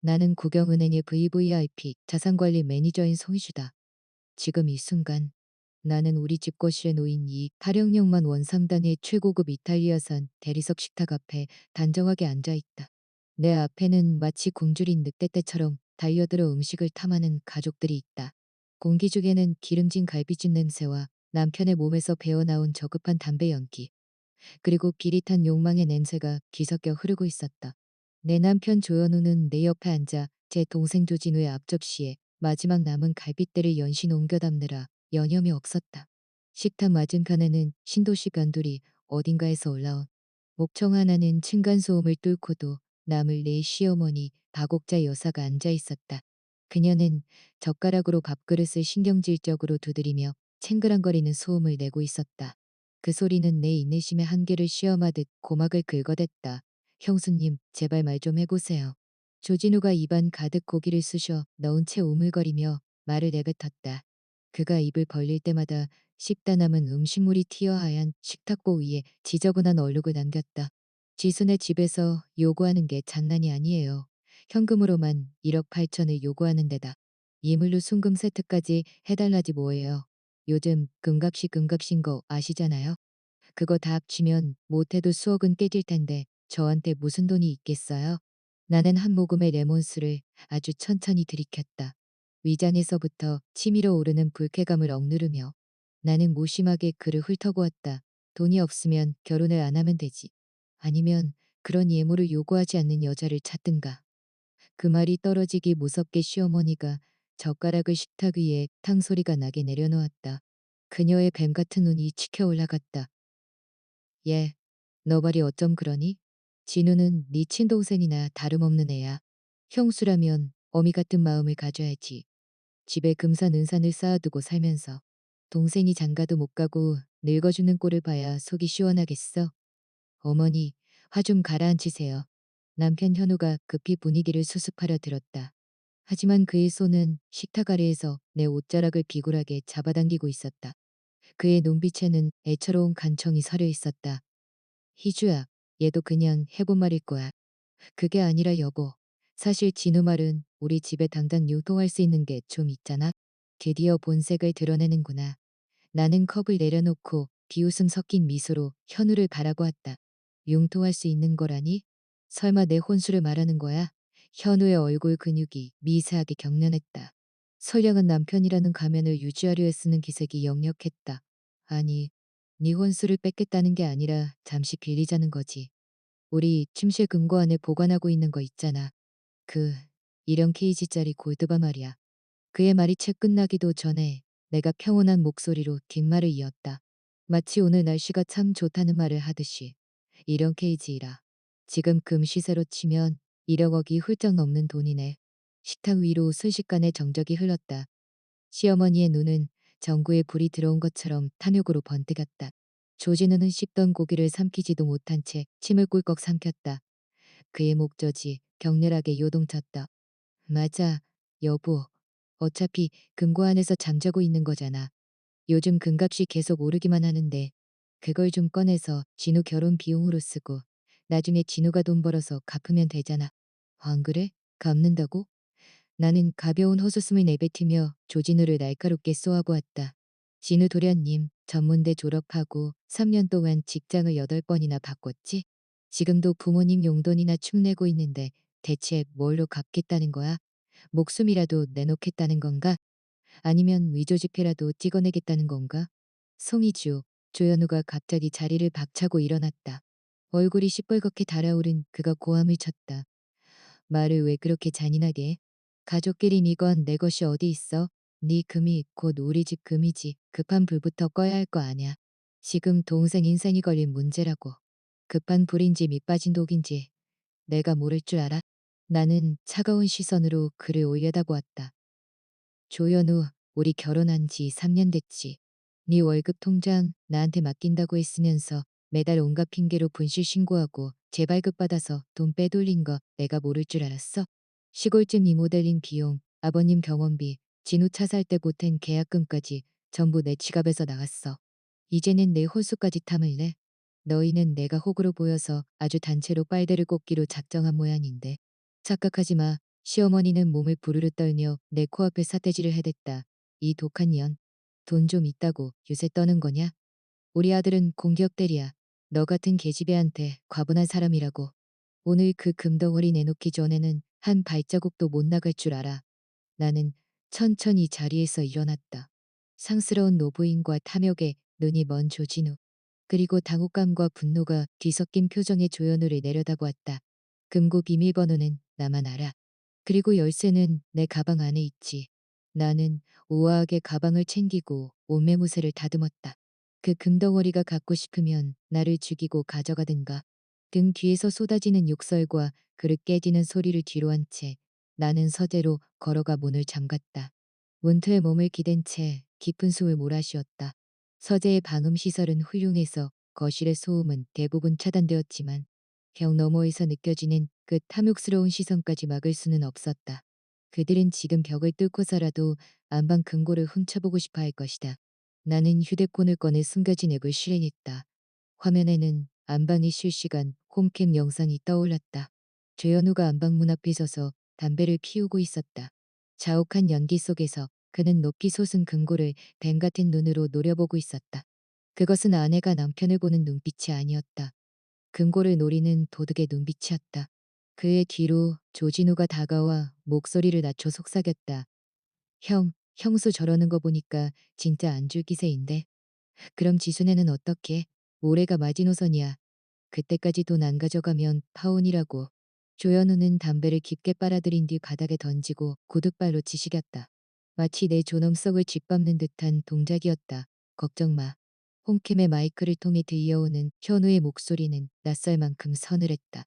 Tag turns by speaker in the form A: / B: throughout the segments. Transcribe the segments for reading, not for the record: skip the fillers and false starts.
A: 나는 국영은행의 VVIP 자산관리 매니저인 송희주다. 지금 이 순간 나는 우리 집 거실에 놓인 이 타령용만 원 상당의 최고급 이탈리아산 대리석 식탁 앞에 단정하게 앉아 있다. 내 앞에는 마치 굶주린 늑대떼처럼 달려들어 음식을 탐하는 가족들이 있다. 공기 중에는 기름진 갈비찜 냄새와 남편의 몸에서 배어나온 저급한 담배 연기, 그리고 비릿한 욕망의 냄새가 뒤섞여 흐르고 있었다. 내 남편 조현우는 내 옆에 앉아 제 동생 조진우의 앞접시에 마지막 남은 갈빗대를 연신 옮겨 담느라 여념이 없었다. 식탁 맞은편에는 신도시 변두리 어딘가에서 올라온 목청 하나는 층간소음을 뚫고도 남을 내 시어머니 박옥자 여사가 앉아 있었다. 그녀는 젓가락으로 밥그릇을 신경질적으로 두드리며 챙그랑거리는 소음을 내고 있었다. 그 소리는 내 인내심의 한계를 시험하듯 고막을 긁어댔다. 형수님, 제발 말 좀 해보세요. 조진우가 입안 가득 고기를 쑤셔 넣은 채 우물거리며 말을 내뱉었다. 그가 입을 벌릴 때마다 씹다 남은 음식물이 튀어 하얀 식탁보 위에 지저분한 얼룩을 남겼다. 지순의 집에서 요구하는 게 장난이 아니에요. 현금으로만 1억 8천을 요구하는 데다 예물로 순금 세트까지 해달라지 뭐예요. 요즘 금값이 금값인 거 아시잖아요. 그거 다 합치면 못해도 수억은 깨질 텐데 저한테 무슨 돈이 있겠어요? 나는 한 모금의 레몬수를 아주 천천히 들이켰다. 위장에서부터 치밀어 오르는 불쾌감을 억누르며 나는 무심하게 그를 훑어보았다. 돈이 없으면 결혼을 안 하면 되지. 아니면 그런 예물을 요구하지 않는 여자를 찾든가. 그 말이 떨어지기 무섭게 시어머니가 젓가락을 식탁 위에 탕 소리가 나게 내려놓았다. 그녀의 뱀 같은 눈이 치켜 올라갔다. 얘, 너 말이 어쩜 그러니? 진우는 네 친동생이나 다름없는 애야. 형수라면 어미 같은 마음을 가져야지. 집에 금산은산을 쌓아두고 살면서 동생이 장가도 못 가고 늙어주는 꼴을 봐야 속이 시원하겠어. 어머니, 화 좀 가라앉히세요. 남편 현우가 급히 분위기를 수습하려 들었다. 하지만 그의 손은 식탁 아래에서 내 옷자락을 비굴하게 잡아당기고 있었다. 그의 눈빛에는 애처로운 간청이 서려 있었다. 희주야, 얘도 그냥 해본 말일 거야. 그게 아니라 여보. 사실 진우 말은 우리 집에 당장 융통할 수 있는 게 좀 있잖아. 드디어 본색을 드러내는구나. 나는 컵을 내려놓고 비웃음 섞인 미소로 현우를 바라보았다. 융통할 수 있는 거라니? 설마 내 혼수를 말하는 거야? 현우의 얼굴 근육이 미세하게 경련했다. 선량한 남편이라는 가면을 유지하려 애쓰는 기색이 역력했다. 아니, 네 혼수를 뺏겠다는 게 아니라 잠시 빌리자는 거지. 우리 침실 금고 안에 보관하고 있는 거 있잖아. 그 1형 케이지짜리 골드바 말이야. 그의 말이 채 끝나기도 전에 내가 평온한 목소리로 뒷말을 이었다. 마치 오늘 날씨가 참 좋다는 말을 하듯이. 1형 케이지이라. 지금 금 시세로 치면 1억억이 훌쩍 넘는 돈이네. 식탁 위로 순식간에 정적이 흘렀다. 시어머니의 눈은 전구에 불이 들어온 것처럼 탐욕으로 번뜩였다. 조진우는 씹던 고기를 삼키지도 못한 채 침을 꿀꺽 삼켰다. 그의 목젖이 격렬하게 요동쳤다. 맞아, 여보. 어차피 금고 안에서 잠자고 있는 거잖아. 요즘 금값이 계속 오르기만 하는데 그걸 좀 꺼내서 진우 결혼 비용으로 쓰고 나중에 진우가 돈 벌어서 갚으면 되잖아. 안 그래? 갚는다고? 나는 가벼운 헛웃음을 내뱉으며 조진우를 날카롭게 쏘아보았다. 진우 도련님, 전문대 졸업하고 3년 동안 직장을 8번이나 바꿨지? 지금도 부모님 용돈이나 축내고 있는데 대체 뭘로 갚겠다는 거야? 목숨이라도 내놓겠다는 건가? 아니면 위조지폐라도 찍어내겠다는 건가? 송이주, 조현우가 갑자기 자리를 박차고 일어났다. 얼굴이 시뻘겋게 달아오른 그가 고함을 쳤다. 말을 왜 그렇게 잔인하게 해? 가족끼린 이건 내 것이 어디 있어? 네 금이 곧 우리 집 금이지. 급한 불부터 꺼야 할 거 아냐. 지금 동생 인생이 걸린 문제라고. 급한 불인지 밑빠진 독인지 내가 모를 줄 알아? 나는 차가운 시선으로 그를 올려다보았다. 조현우, 우리 결혼한 지 3년 됐지. 네 월급 통장 나한테 맡긴다고 했으면서 매달 온갖 핑계로 분실 신고하고 재발급 받아서 돈 빼돌린 거 내가 모를 줄 알았어? 시골집 리모델링 비용, 아버님 병원비, 진우 차 살 때 보탠 계약금까지 전부 내 지갑에서 나갔어. 이제는 내 홀수까지 탐을래? 너희는 내가 호구로 보여서 아주 단체로 빨대를 꽂기로 작정한 모양인데. 착각하지 마. 시어머니는 몸을 부르르 떨며 내 코앞에 삿대질을 해댔다. 이 독한 년. 돈 좀 있다고 요새 떠는 거냐? 우리 아들은 공기업대리야. 너 같은 계집애한테 과분한 사람이라고. 오늘 그 금덩어리 내놓기 전에는 한 발자국도 못 나갈 줄 알아. 나는 천천히 자리에서 일어났다. 상스러운 노부인과 탐욕에 눈이 먼 조진우. 그리고 당혹감과 분노가 뒤섞인 표정의 조연우를 내려다보았다. 금고 비밀번호는 나만 알아. 그리고 열쇠는 내 가방 안에 있지. 나는 우아하게 가방을 챙기고 옷매무새를 다듬었다. 그 금덩어리가 갖고 싶으면 나를 죽이고 가져가든가. 등 뒤에서 쏟아지는 욕설과 그릇 깨지는 소리를 뒤로 한 채 나는 서재로 걸어가 문을 잠갔다. 문틀에 몸을 기댄 채 깊은 숨을 몰아쉬었다. 서재의 방음 시설은 훌륭해서 거실의 소음은 대부분 차단되었지만 벽 너머에서 느껴지는 그 탐욕스러운 시선까지 막을 수는 없었다. 그들은 지금 벽을 뚫고서라도 안방 금고를 훔쳐보고 싶어 할 것이다. 나는 휴대폰을 꺼내 숨겨진 앱을 실행했다. 화면에는 안방의 실시간 홈캠 영상이 떠올랐다. 조현우가 안방문 앞에 서서 담배를 피우고 있었다. 자욱한 연기 속에서 그는 높이 솟은 금고를 뱀 같은 눈으로 노려보고 있었다. 그것은 아내가 남편을 보는 눈빛이 아니었다. 금고를 노리는 도둑의 눈빛이었다. 그의 뒤로 조진우가 다가와 목소리를 낮춰 속삭였다. 형, 형수 저러는 거 보니까 진짜 안 줄 기세인데. 그럼 지순애는 어떻게? 올해가 마지노선이야. 그때까지 돈 안 가져가면 파혼이라고. 조현우는 담배를 깊게 빨아들인 뒤 바닥에 던지고 구둣발로 지시겼다. 마치 내 존엄성을 짓밟는 듯한 동작이었다. 걱정 마. 홈캠의 마이크를 통해 들려오는 현우의 목소리는 낯설 만큼 서늘했다.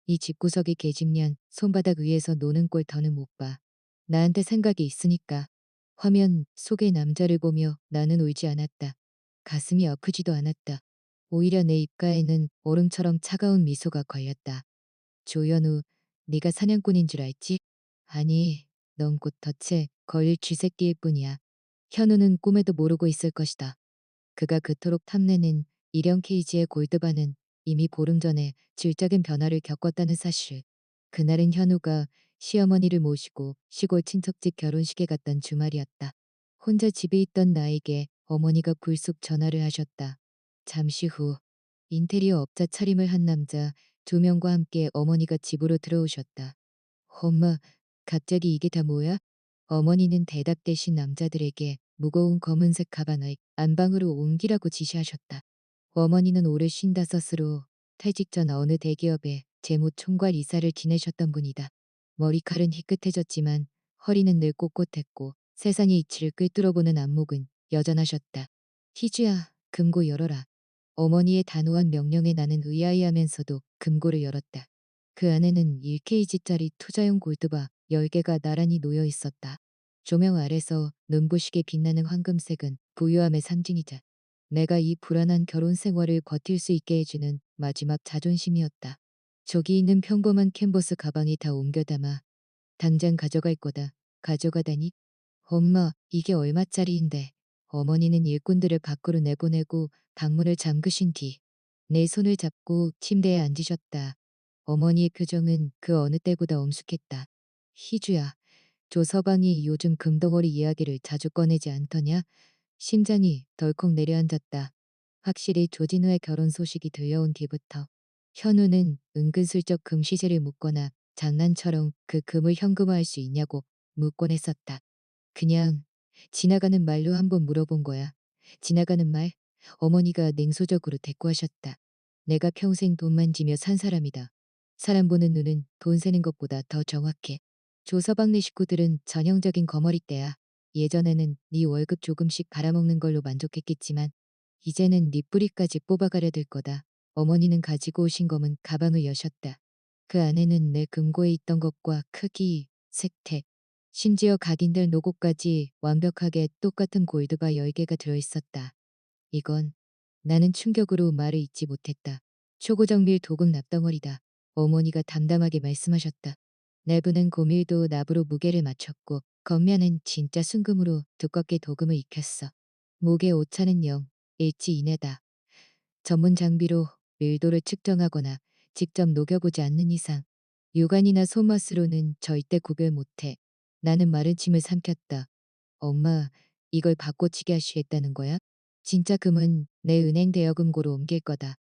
A: 이 집구석의 계집년 손바닥 위에서 노는 꼴 더는 못 봐. 나한테 생각이 있으니까. 화면 속의 남자를 보며 나는 울지 않았다. 가슴이 아프지도 않았다. 오히려 내 입가에는 얼음처럼 차가운 미소가 걸렸다. 조연우, 네가 사냥꾼인 줄 알지? 아니, 넌 곧 덫에 걸릴 쥐새끼일 뿐이야. 현우는 꿈에도 모르고 있을 것이다. 그가 그토록 탐내는 일형 케이지의 골드바는 이미 보름 전에 질적인 변화를 겪었다는 사실. 그날은 현우가 시어머니를 모시고 시골 친척집 결혼식에 갔던 주말이었다. 혼자 집에 있던 나에게 어머니가 불쑥 전화를 하셨다. 잠시 후 인테리어 업자 차림을 한 남자 2명과 함께 어머니가 집으로 들어오셨다. 엄마, 갑자기 이게 다 뭐야? 어머니는 대답 대신 남자들에게 무거운 검은색 가방을 안방으로 옮기라고 지시하셨다. 어머니는 올해 55으로 퇴직 전 어느 대기업의 재무총괄 이사를 지내셨던 분이다. 머리칼은 희끗해졌지만 허리는 늘 꼿꼿했고 세상의 이치를 꿰뚫어보는 안목은 여전하셨다. 희주야, 금고 열어라. 어머니의 단호한 명령에 나는 의아해하면서도 금고를 열었다. 그 안에는 1kg짜리 투자용 골드바 10개가 나란히 놓여 있었다. 조명 아래서 눈부시게 빛나는 황금색은 부유함의 상징이자 내가 이 불안한 결혼 생활을 버틸 수 있게 해주는 마지막 자존심이었다. 저기 있는 평범한 캔버스 가방에 다 옮겨 담아 당장 가져갈 거다. 가져가다니? 엄마, 이게 얼마짜리인데. 어머니는 일꾼들을 밖으로 내보내고 방문을 잠그신 뒤 내 손을 잡고 침대에 앉으셨다. 어머니의 표정은 그 어느 때보다 엄숙했다. 희주야, 조 서방이 요즘 금덩어리 이야기를 자주 꺼내지 않더냐? 심장이 덜컥 내려앉았다. 확실히 조진우의 결혼 소식이 들려온 뒤부터 현우는 은근슬쩍 금 시세를 묻거나 장난처럼 그 금을 현금화할 수 있냐고 묻곤 했었다. 그냥 지나가는 말로 한번 물어본 거야. 지나가는 말? 어머니가 냉소적으로 대꾸하셨다. 내가 평생 돈 만지며 산 사람이다. 사람 보는 눈은 돈 세는 것보다 더 정확해. 조서방네 식구들은 전형적인 거머리떼야. 예전에는 네 월급 조금씩 갈아먹는 걸로 만족했겠지만 이제는 네 뿌리까지 뽑아가려 들 거다. 어머니는 가지고 오신 검은 가방을 여셨다. 그 안에는 내 금고에 있던 것과 크기, 색태, 심지어 각인될 로고까지 완벽하게 똑같은 골드바 10개가 들어있었다. 이건 나는 충격으로 말을 잇지 못했다. 초고정밀 도금 납덩어리다. 어머니가 담담하게 말씀하셨다. 내부는 고밀도 납으로 무게를 맞췄고 겉면은 진짜 순금으로 두껍게 도금을 익혔어. 목의 오차는 0, 일치 이내다. 전문 장비로 밀도를 측정하거나 직접 녹여보지 않는 이상 육안이나 손맛으로는 절대 구별 못해. 나는 마른 침을 삼켰다. 엄마, 이걸 바꿔치기 하시겠다는 거야? 진짜 금은 내 은행 대여금고로 옮길 거다.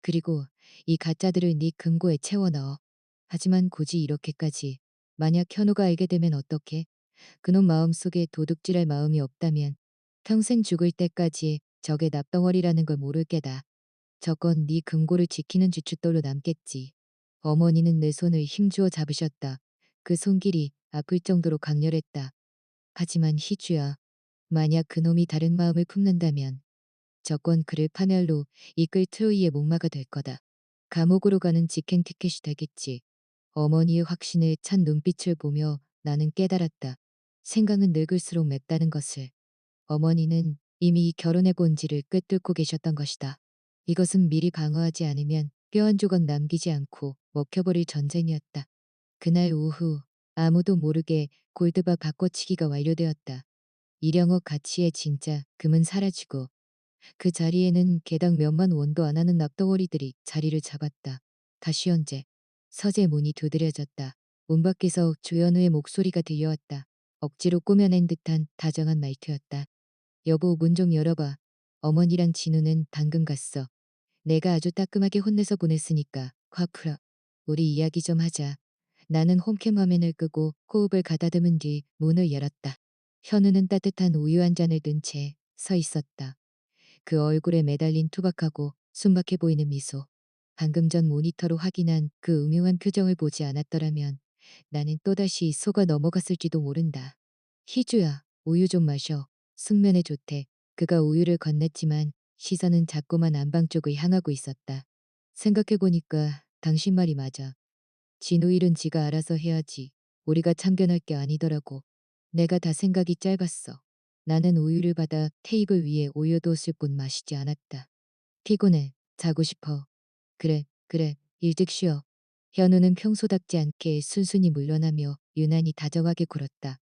A: 그리고 이 가짜들을 네 금고에 채워 넣어. 하지만 굳이 이렇게까지. 만약 현우가 알게 되면 어떡해? 그놈 마음속에 도둑질할 마음이 없다면 평생 죽을 때까지 적의 납덩어리라는 걸 모를 게다. 저건 네 금고를 지키는 주춧돌로 남겠지. 어머니는 내 손을 힘주어 잡으셨다. 그 손길이 아플 정도로 강렬했다. 하지만 희주야, 만약 그놈이 다른 마음을 품는다면 저건 그를 파멸로 이끌 트로이의 목마가 될 거다. 감옥으로 가는 직행 티켓이 되겠지. 어머니의 확신에 찬 눈빛을 보며 나는 깨달았다. 생각은 늙을수록 맵다는 것을. 어머니는 이미 결혼의 본질을 꿰뚫고 계셨던 것이다. 이것은 미리 방어하지 않으면 뼈 한 조각 남기지 않고 먹혀버릴 전쟁이었다. 그날 오후 아무도 모르게 골드바 바꿔치기가 완료되었다. 일영억 가치의 진짜 금은 사라지고 그 자리에는 개당 몇만 원도 안 하는 납덩어리들이 자리를 잡았다. 다시 현재 서재 문이 두드려졌다. 문 밖에서 조현우의 목소리가 들려왔다. 억지로 꾸며낸 듯한 다정한 말투였다. 여보, 문 좀 열어봐. 어머니랑 진우는 방금 갔어. 내가 아주 따끔하게 혼내서 보냈으니까 확 풀어. 우리 이야기 좀 하자. 나는 홈캠 화면을 끄고 호흡을 가다듬은 뒤 문을 열었다. 현우는 따뜻한 우유 한 잔을 든 채 서 있었다. 그 얼굴에 매달린 투박하고 순박해 보이는 미소. 방금 전 모니터로 확인한 그 음흉한 표정을 보지 않았더라면 나는 또다시 속아 넘어갔을지도 모른다. 희주야, 우유 좀 마셔. 숙면에 좋대. 그가 우유를 건넸지만 시선은 자꾸만 안방 쪽을 향하고 있었다. 생각해보니까 당신 말이 맞아. 진우 일은 지가 알아서 해야지. 우리가 참견할 게 아니더라고. 내가 다 생각이 짧았어. 나는 우유를 받아 테이블 위에 올려두었을 뿐 마시지 않았다. 피곤해. 자고 싶어. 그래, 그래. 일찍 쉬어. 현우는 평소답지 않게 순순히 물러나며 유난히 다정하게 굴었다.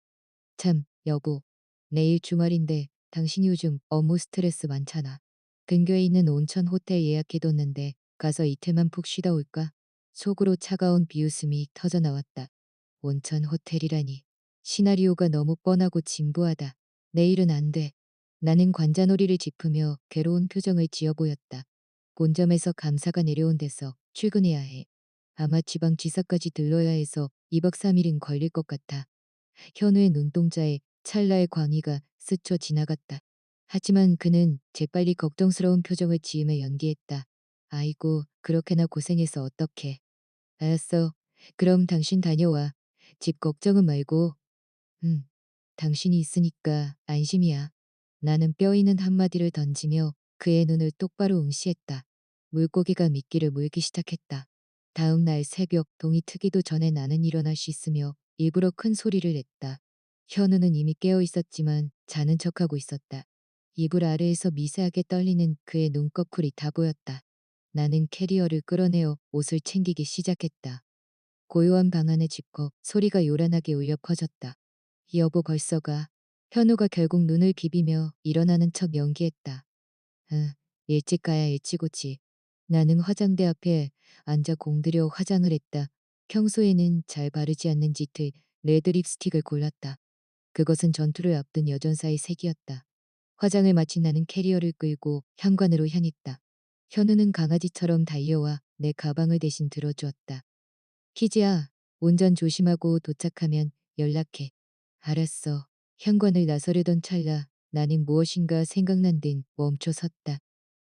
A: 참, 여보. 내일 주말인데 당신이 요즘 업무 스트레스 많잖아. 근교에 있는 온천 호텔 예약해뒀는데 가서 이틀만 푹 쉬다 올까? 속으로 차가운 비웃음이 터져나왔다. 온천 호텔이라니. 시나리오가 너무 뻔하고 진부하다. 내일은 안 돼. 나는 관자놀이를 짚으며 괴로운 표정을 지어 보였다. 본점에서 감사가 내려온 데서 출근해야 해. 아마 지방 지사까지 들러야 해서 2박 3일은 걸릴 것 같아. 현우의 눈동자에 찰나의 광의가 스쳐 지나갔다. 하지만 그는 재빨리 걱정스러운 표정을 지으며 연기했다. 아이고, 그렇게나 고생해서 어떡해. 알았어. 그럼 당신 다녀와. 집 걱정은 말고. 응. 당신이 있으니까 안심이야. 나는 뼈있는 한마디를 던지며 그의 눈을 똑바로 응시했다. 물고기가 미끼를 물기 시작했다. 다음 날 새벽 동이 트기도 전에 나는 일어날 수 있으며 일부러 큰 소리를 냈다. 현우는 이미 깨어 있었지만 자는 척하고 있었다. 이불 아래에서 미세하게 떨리는 그의 눈꺼풀이 다 보였다. 나는 캐리어를 끌어내어 옷을 챙기기 시작했다. 고요한 방 안의 집콕 소리가 요란하게 울려 퍼졌다. 여보 벌써 가. 현우가 결국 눈을 비비며 일어나는 척 연기했다. 응, 일찍 가야 일찍 오지. 나는 화장대 앞에 앉아 공들여 화장을 했다. 평소에는 잘 바르지 않는 짙은 레드 립스틱을 골랐다. 그것은 전투를 앞둔 여전사의 색이었다. 화장을 마친 나는 캐리어를 끌고 현관으로 향했다. 현우는 강아지처럼 달려와 내 가방을 대신 들어주었다. 희지야, 운전 조심하고 도착하면 연락해. 알았어. 현관을 나서려던 찰나 나는 무엇인가 생각난 듯 멈춰 섰다.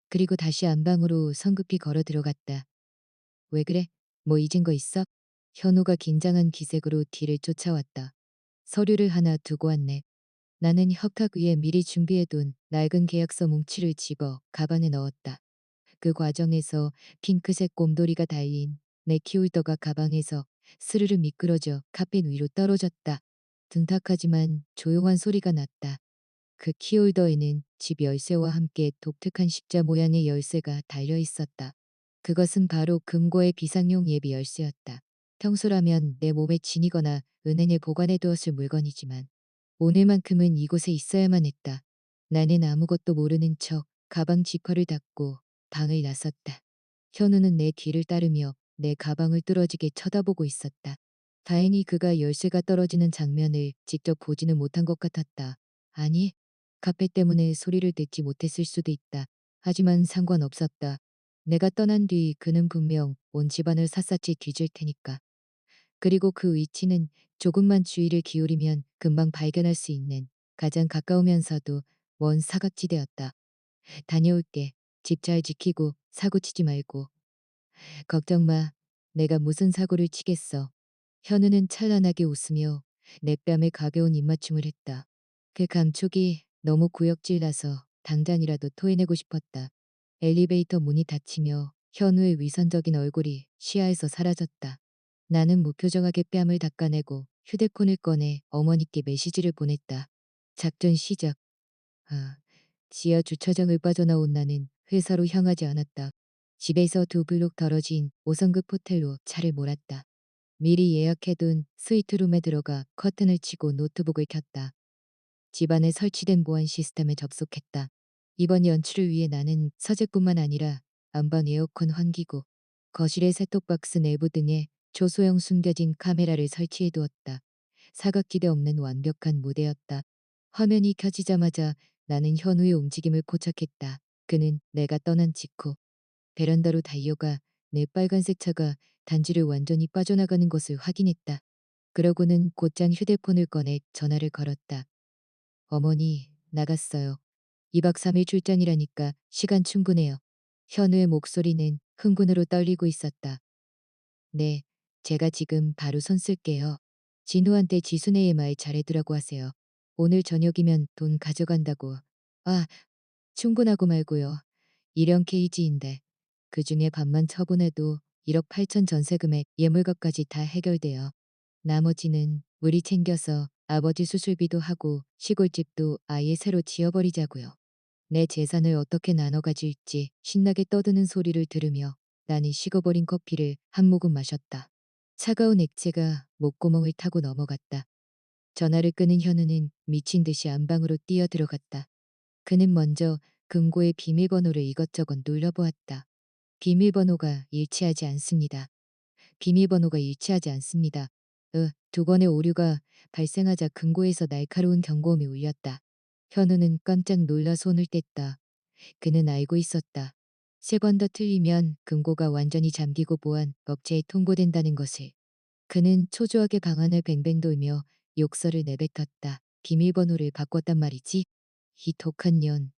A: 그리고 다시 안방으로 성급히 걸어 들어갔다. 왜 그래? 뭐 잊은 거 있어? 현우가 긴장한 기색으로 뒤를 쫓아왔다. 서류를 하나 두고 왔네. 나는 혁탁 위에 미리 준비해둔 낡은 계약서 뭉치를 집어 가방에 넣었다. 그 과정에서 핑크색 곰돌이가 달린 내 키홀더가 가방에서 스르르 미끄러져 카펫 위로 떨어졌다. 둔탁하지만 조용한 소리가 났다. 그 키홀더에는 집 열쇠와 함께 독특한 십자 모양의 열쇠가 달려 있었다. 그것은 바로 금고의 비상용 예비 열쇠였다. 평소라면 내 몸에 지니거나 은행에 보관해 두었을 물건이지만 오늘만큼은 이곳에 있어야만 했다. 나는 아무것도 모르는 척 가방 지퍼를 닫고 방을 나섰다. 현우는 내 뒤를 따르며 내 가방을 뚫어지게 쳐다보고 있었다. 다행히 그가 열쇠가 떨어지는 장면을 직접 보지는 못한 것 같았다. 아니, 카페 때문에 소리를 듣지 못했을 수도 있다. 하지만 상관없었다. 내가 떠난 뒤 그는 분명 온 집안을 샅샅이 뒤질 테니까. 그리고 그 위치는 조금만 주의를 기울이면 금방 발견할 수 있는 가장 가까우면서도 먼 사각지대였다. 다녀올게. 집 잘 지키고 사고 치지 말고. 걱정 마. 내가 무슨 사고를 치겠어. 현우는 찬란하게 웃으며 내 뺨에 가벼운 입맞춤을 했다. 그 감촉이 너무 구역질나서 당장이라도 토해내고 싶었다. 엘리베이터 문이 닫히며 현우의 위선적인 얼굴이 시야에서 사라졌다. 나는 무표정하게 뺨을 닦아내고 휴대폰을 꺼내 어머니께 메시지를 보냈다. 작전 시작. 아, 지하 주차장을 빠져나온 나는 회사로 향하지 않았다. 집에서 2블록 떨어진 5성급 호텔로 차를 몰았다. 미리 예약해둔 스위트룸에 들어가 커튼을 치고 노트북을 켰다. 집안에 설치된 보안 시스템에 접속했다. 이번 연출을 위해 나는 서재뿐만 아니라 안방 에어컨 환기구, 거실의 셋톱박스 내부 등에 초소형 숨겨진 카메라를 설치해 두었다. 사각지대 없는 완벽한 무대였다. 화면이 켜지자마자 나는 현우의 움직임을 포착했다. 그는 내가 떠난 직후 베란다로 달려가 내 빨간색 차가 단지를 완전히 빠져나가는 것을 확인했다. 그러고는 곧장 휴대폰을 꺼내 전화를 걸었다. 어머니, 나갔어요. 2박 3일 출장이라니까 시간 충분해요. 현우의 목소리는 흥분으로 떨리고 있었다. 네, 제가 지금 바로 손 쓸게요. 진우한테 지순애의 말 잘해두라고 하세요. 오늘 저녁이면 돈 가져간다고. 아, 충분하고 말고요. 1형 케이지인데 그중에 반만 처분해도 1억 8천 전세 금액 예물값까지 다 해결돼요. 나머지는 우리 챙겨서 아버지 수술비도 하고 시골집도 아예 새로 지어버리자고요. 내 재산을 어떻게 나눠 가질지 신나게 떠드는 소리를 들으며 나는 식어버린 커피를 한 모금 마셨다. 차가운 액체가 목구멍을 타고 넘어갔다. 전화를 끄는 현우는 미친 듯이 안방으로 뛰어 들어갔다. 그는 먼저 금고의 비밀번호를 이것저것 눌러보았다. 비밀번호가 일치하지 않습니다. 비밀번호가 일치하지 않습니다. 2건의 오류가 발생하자 금고에서 날카로운 경고음이 울렸다. 현우는 깜짝 놀라 손을 뗐다. 그는 알고 있었다. 3번 더 틀리면 금고가 완전히 잠기고 보안 업체에 통보된다는 것을. 그는 초조하게 방안을 뱅뱅 돌며 욕설을 내뱉었다. 비밀번호를 바꿨단 말이지? 이 독한 년.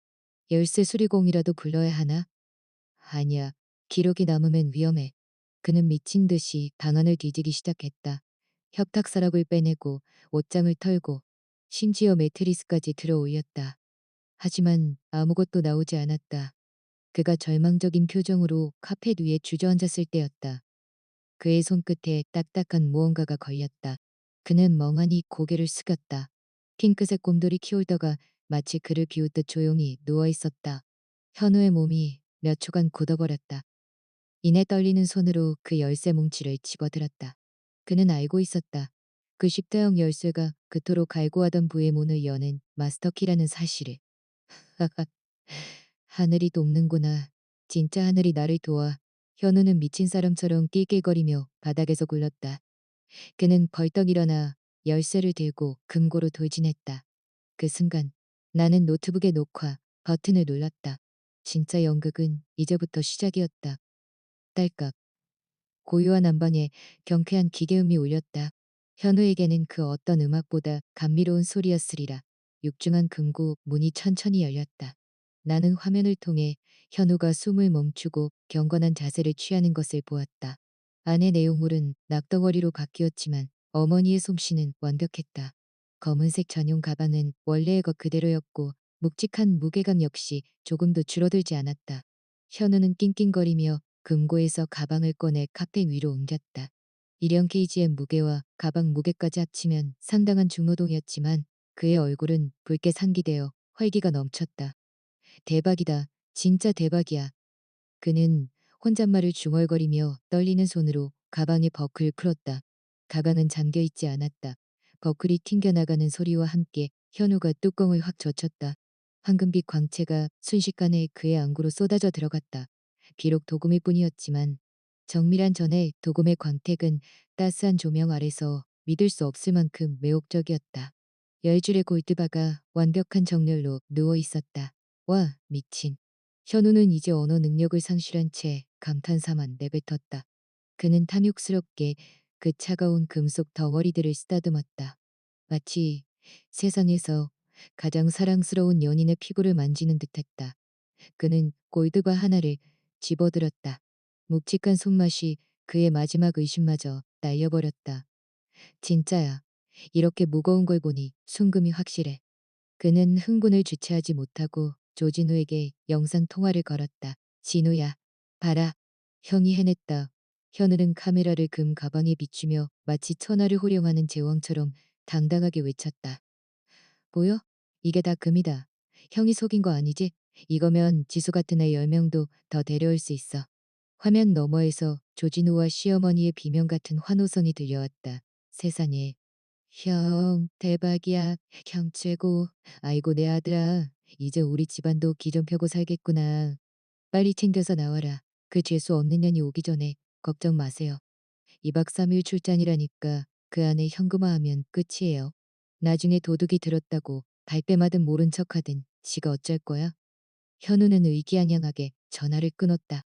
A: 열쇠 수리공이라도 불러야 하나? 아니야. 기록이 남으면 위험해. 그는 미친 듯이 방안을 뒤지기 시작했다. 협탁서랍을 빼내고 옷장을 털고 심지어 매트리스까지 들어 올렸다. 하지만 아무것도 나오지 않았다. 그가 절망적인 표정으로 카펫 위에 주저앉았을 때였다. 그의 손끝에 딱딱한 무언가가 걸렸다. 그는 멍하니 고개를 숙였다. 핑크색 곰돌이 키홀더가 마치 그를 비웃듯 조용히 누워 있었다. 현우의 몸이 몇 초간 굳어버렸다. 이내 떨리는 손으로 그 열쇠 뭉치를 집어들었다. 그는 알고 있었다. 그 십자형 열쇠가 그토록 갈구하던 부의 문을 여는 마스터키라는 사실을. 하늘이 돕는구나. 진짜 하늘이 나를 도와. 현우는 미친 사람처럼 낄낄거리며 바닥에서 굴렀다. 그는 벌떡 일어나 열쇠를 들고 금고로 돌진했다. 그 순간 나는 노트북의 녹화 버튼을 눌렀다. 진짜 연극은 이제부터 시작이었다. 딸깍. 고요한 안방에 경쾌한 기계음이 울렸다. 현우에게는 그 어떤 음악보다 감미로운 소리였으리라. 육중한 금고 문이 천천히 열렸다. 나는 화면을 통해 현우가 숨을 멈추고 경건한 자세를 취하는 것을 보았다. 안의 내용물은 낙덩어리로 바뀌었지만 어머니의 솜씨는 완벽했다. 검은색 전용 가방은 원래의 것 그대로였고 묵직한 무게감 역시 조금도 줄어들지 않았다. 현우는 낑낑거리며 금고에서 가방을 꺼내 카페 위로 옮겼다. 1형 케이지의 무게와 가방 무게까지 합치면 상당한 중노동이었지만 그의 얼굴은 붉게 상기되어 활기가 넘쳤다. 대박이다. 진짜 대박이야. 그는 혼잣말을 중얼거리며 떨리는 손으로 가방의 버클을 풀었다. 가방은 잠겨있지 않았다. 버클이 튕겨나가는 소리와 함께 현우가 뚜껑을 확 젖혔다. 황금빛 광채가 순식간에 그의 안구로 쏟아져 들어갔다. 비록 도금일 뿐이었지만 정밀한 전의 도금의 광택은 따스한 조명 아래서 믿을 수 없을 만큼 매혹적이었다. 열줄의 골드바가 완벽한 정렬로 누워 있었다. 와, 미친. 현우는 이제 언어 능력을 상실한 채 감탄사만 내뱉었다. 그는 탐욕스럽게 그 차가운 금속 덩어리들을 쓰다듬었다. 마치 세상에서 가장 사랑스러운 연인의 피부를 만지는 듯했다. 그는 골드바 하나를 집어들었다. 묵직한 손맛이 그의 마지막 의심마저 날려버렸다. 진짜야. 이렇게 무거운 걸 보니 순금이 확실해. 그는 흥분을 주체하지 못하고 조진우에게 영상 통화를 걸었다. 진우야, 봐라. 형이 해냈다. 현우는 카메라를 금 가방에 비추며 마치 천하를 호령하는 제왕처럼 당당하게 외쳤다. 보여? 이게 다 금이다. 형이 속인 거 아니지? 이거면 지수 같은 애 10명도 더 데려올 수 있어. 화면 너머에서 조진우와 시어머니의 비명 같은 환호성이 들려왔다. 세상에. 형, 대박이야. 형 최고. 아이고, 내 아들아. 이제 우리 집안도 기좀 펴고 살겠구나. 빨리 챙겨서 나와라. 그 죄수 없는 년이 오기 전에 걱정 마세요. 2박 3일 출장이라니까 그 안에 현금화하면 끝이에요. 나중에 도둑이 들었다고 발뺌하든 모른 척하든 지가 어쩔 거야? 현우는 의기양양하게 전화를 끊었다.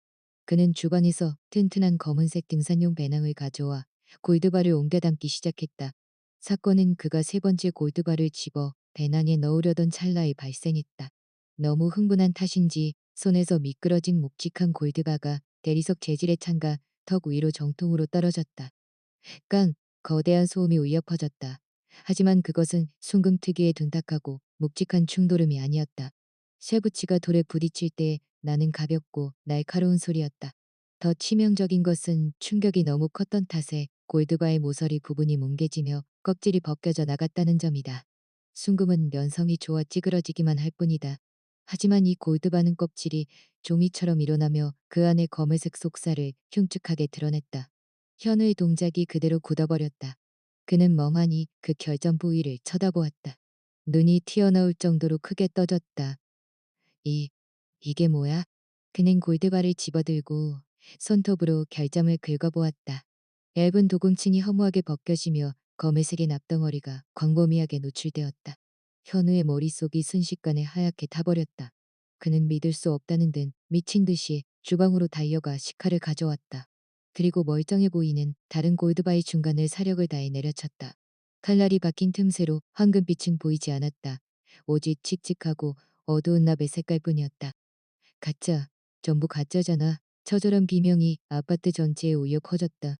A: 그는 주방에서 튼튼한 검은색 등산용 배낭을 가져와 골드바를 옮겨 담기 시작했다. 사건은 그가 세 번째 골드바를 집어 배낭에 넣으려던 찰나에 발생했다. 너무 흥분한 탓인지 손에서 미끄러진 묵직한 골드바가 대리석 재질의 창가 턱 위로 정통으로 떨어졌다. 깡! 거대한 소음이 울려 퍼졌다. 하지만 그것은 순금 특유의 둔탁하고 묵직한 충돌음이 아니었다. 쇠붙이가 돌에 부딪힐 때 나는 가볍고 날카로운 소리였다. 더 치명적인 것은 충격이 너무 컸던 탓에 골드바의 모서리 부분이 뭉개지며 껍질이 벗겨져 나갔다는 점이다. 순금은 면성이 좋아 찌그러지기만 할 뿐이다. 하지만 이 골드바는 껍질이 종이처럼 일어나며 그 안의 검은색 속살을 흉측하게 드러냈다. 현우의 동작이 그대로 굳어버렸다. 그는 멍하니 그 결점 부위를 쳐다보았다. 눈이 튀어나올 정도로 크게 떠졌다. 이, 이게 뭐야? 그는 골드바를 집어들고 손톱으로 결점을 긁어보았다. 얇은 도금층이 허무하게 벗겨지며 검은색의 납덩어리가 광범위하게 노출되었다. 현우의 머릿속이 순식간에 하얗게 타버렸다. 그는 믿을 수 없다는 듯 미친 듯이 주방으로 달려가 식칼을 가져왔다. 그리고 멀쩡해 보이는 다른 골드바의 중간을 사력을 다해 내려쳤다. 칼날이 박힌 틈새로 황금빛은 보이지 않았다. 오직 칙칙하고 어두운 납의 색깔뿐이었다. 가짜, 전부 가짜잖아. 처절한 비명이 아파트 전체에 울려 퍼졌다.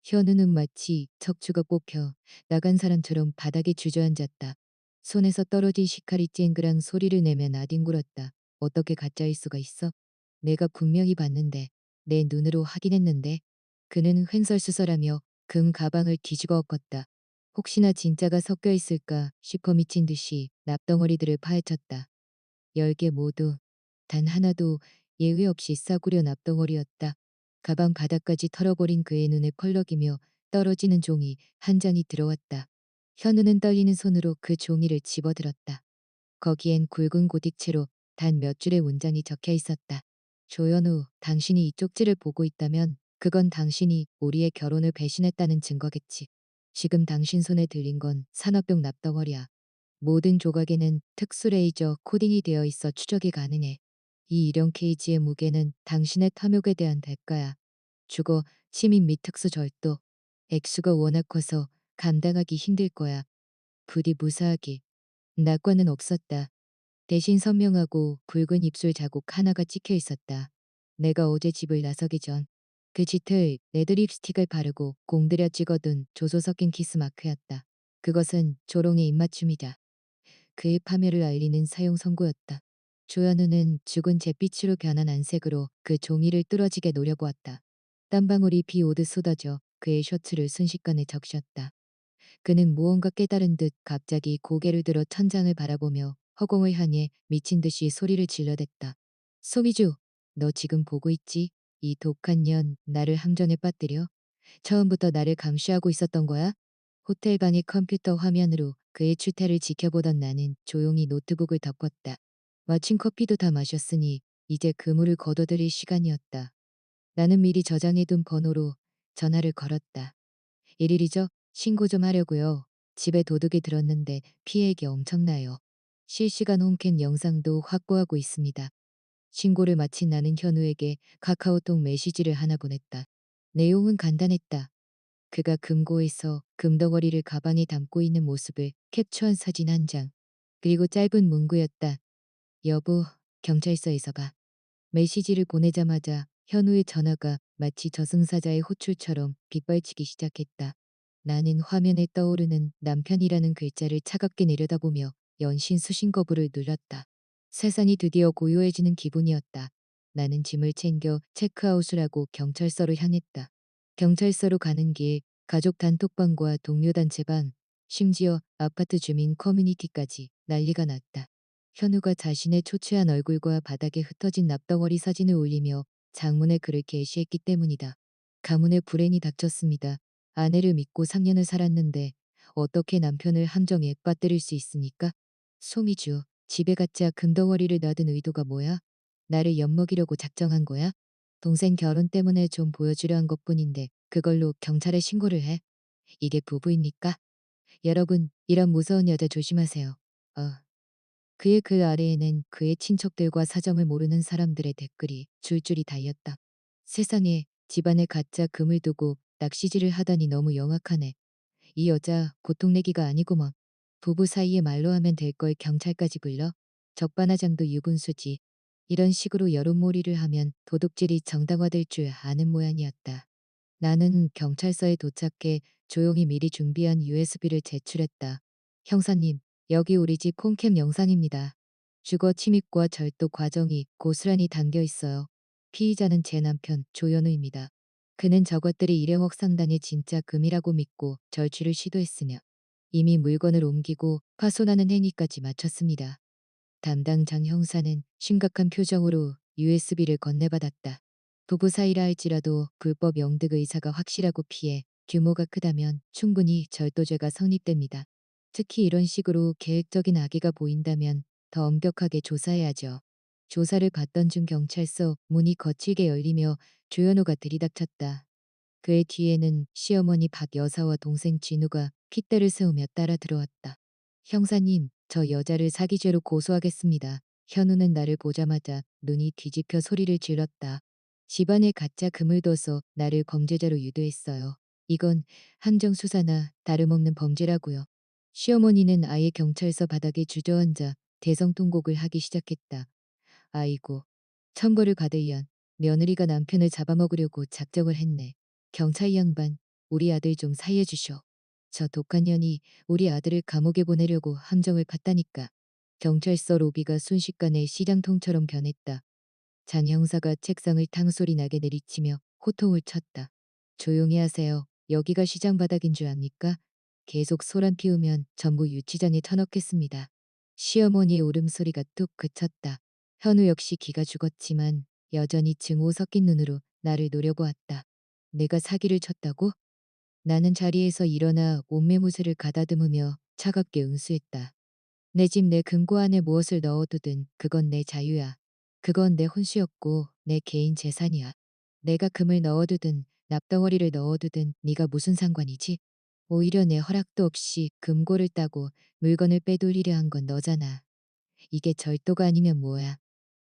A: 현우는 마치 척추가 뽑혀 나간 사람처럼 바닥에 주저앉았다. 손에서 떨어진 식칼이 쨍그랑 소리를 내며 나뒹굴었다. 어떻게 가짜일 수가 있어? 내가 분명히 봤는데, 내 눈으로 확인했는데. 그는 횡설수설하며 금 가방을 뒤집어 엎었다. 혹시나 진짜가 섞여 있을까 싶어 미친 듯이 납덩어리들을 파헤쳤다. 10개 모두 단 하나도 예외 없이 싸구려 납덩어리였다. 가방 바닥까지 털어버린 그의 눈에 펄럭이며 떨어지는 종이 한 장이 들어왔다. 현우는 떨리는 손으로 그 종이를 집어들었다. 거기엔 굵은 고딕체로 단 몇 줄의 문장이 적혀 있었다. 조현우, 당신이 이 쪽지를 보고 있다면 그건 당신이 우리의 결혼을 배신했다는 증거겠지. 지금 당신 손에 들린 건 산화병 납덩어리야. 모든 조각에는 특수 레이저 코딩이 되어 있어 추적이 가능해. 이 일형 케이지의 무게는 당신의 탐욕에 대한 대가야. 주거, 침입 및 특수 절도. 액수가 워낙 커서 감당하기 힘들 거야. 부디 무사하게. 낙관은 없었다. 대신 선명하고 굵은 입술 자국 하나가 찍혀 있었다. 내가 어제 집을 나서기 전 그 짙을 레드 립스틱을 바르고 공들여 찍어둔 조소 섞인 키스 마크였다. 그것은 조롱의 입맞춤이다. 그의 파멸을 알리는 사용 선고였다. 조현우는 죽은 잿빛으로 변한 안색으로 그 종이를 뚫어지게 노려보았다. 땀방울이 비 오듯 쏟아져 그의 셔츠를 순식간에 적셨다. 그는 무언가 깨달은 듯 갑자기 고개를 들어 천장을 바라보며 허공을 향해 미친 듯이 소리를 질러댔다. 소미주, 너 지금 보고 있지? 이 독한 년 나를 함정에 빠뜨려? 처음부터 나를 감시하고 있었던 거야? 호텔 방의 컴퓨터 화면으로 그의 추태를 지켜보던 나는 조용히 노트북을 덮었다. 마침 커피도 다 마셨으니 이제 그물을 걷어들일 시간이었다. 나는 미리 저장해둔 번호로 전화를 걸었다. 일일이죠? 신고 좀 하려고요. 집에 도둑이 들었는데 피해액이 엄청나요. 실시간 홈캠 영상도 확보하고 있습니다. 신고를 마친 나는 현우에게 카카오톡 메시지를 하나 보냈다. 내용은 간단했다. 그가 금고에서 금덩어리를 가방에 담고 있는 모습을 캡처한 사진 한 장. 그리고 짧은 문구였다. 여보, 경찰서에서 봐. 메시지를 보내자마자 현우의 전화가 마치 저승사자의 호출처럼 빗발치기 시작했다. 나는 화면에 떠오르는 남편이라는 글자를 차갑게 내려다보며 연신 수신 거부를 눌렀다. 세상이 드디어 고요해지는 기분이었다. 나는 짐을 챙겨 체크아웃을 하고 경찰서로 향했다. 경찰서로 가는 길, 가족 단톡방과 동료 단체방, 심지어 아파트 주민 커뮤니티까지 난리가 났다. 현우가 자신의 초췌한 얼굴과 바닥에 흩어진 납덩어리 사진을 올리며 장문의 글을 게시했기 때문이다. 가문에 불행이 닥쳤습니다. 아내를 믿고 3년을 살았는데 어떻게 남편을 함정에 빠뜨릴 수 있습니까? 송이주, 집에 가짜 금덩어리를 놔둔 의도가 뭐야? 나를 엿먹이려고 작정한 거야? 동생 결혼 때문에 좀 보여주려 한 것뿐인데 그걸로 경찰에 신고를 해? 이게 부부입니까? 여러분, 이런 무서운 여자 조심하세요. 그의 글 아래에는 그의 친척들과 사정을 모르는 사람들의 댓글이 줄줄이 달렸다. 세상에, 집안에 가짜 금을 두고 낚시질을 하다니 너무 영악하네. 이 여자 고통내기가 아니구먼. 부부 사이에 말로 하면 될 걸 경찰까지 불러? 적반하장도 유분수지. 이런 식으로 여론몰이를 하면 도둑질이 정당화될 줄 아는 모양이었다. 나는 경찰서에 도착해 조용히 미리 준비한 USB를 제출했다. 형사님, 여기 우리 집 홈캠 영상입니다. 주거 침입과 절도 과정이 고스란히 담겨 있어요. 피의자는 제 남편 조현우입니다. 그는 저것들이 1억억 상당의 진짜 금이라고 믿고 절취를 시도했으며 이미 물건을 옮기고 파손하는 행위까지 마쳤습니다. 담당장 형사는 심각한 표정으로 USB를 건네받았다. 부부 사이라 할지라도 불법 영득 의사가 확실하고 피해 규모가 크다면 충분히 절도죄가 성립됩니다. 특히 이런 식으로 계획적인 악의가 보인다면 더 엄격하게 조사해야죠. 조사를 받던 중 경찰서 문이 거칠게 열리며 조현우가 들이닥쳤다. 그의 뒤에는 시어머니 박 여사와 동생 진우가 핏대를 세우며 따라 들어왔다. 형사님, 저 여자를 사기죄로 고소하겠습니다. 현우는 나를 보자마자 눈이 뒤집혀 소리를 질렀다. 집안에 가짜 금을 둬서 나를 범죄자로 유도했어요. 이건 함정수사나 다름없는 범죄라고요. 시어머니는 아예 경찰서 바닥에 주저앉아 대성통곡을 하기 시작했다. 아이고, 천벌을 받을 연. 며느리가 남편을 잡아먹으려고 작정을 했네. 경찰 양반, 우리 아들 좀 살려주쇼. 저 독한 년이 우리 아들을 감옥에 보내려고 함정을 봤다니까. 경찰서 로비가 순식간에 시장통처럼 변했다. 장 형사가 책상을 탕소리 나게 내리치며 호통을 쳤다. 조용히 하세요. 여기가 시장 바닥인 줄 압니까? 계속 소란 피우면 전부 유치장에 쳐넣겠습니다. 시어머니의 울음소리가 뚝 그쳤다. 현우 역시 기가 죽었지만 여전히 증오 섞인 눈으로 나를 노려보았다. 내가 사기를 쳤다고? 나는 자리에서 일어나 옷매무새를 가다듬으며 차갑게 응수했다. 내 집 내 금고 안에 무엇을 넣어두든 그건 내 자유야. 그건 내 혼수였고 내 개인 재산이야. 내가 금을 넣어두든 납덩어리를 넣어두든 네가 무슨 상관이지? 오히려 내 허락도 없이 금고를 따고 물건을 빼돌리려 한 건 너잖아. 이게 절도가 아니면 뭐야?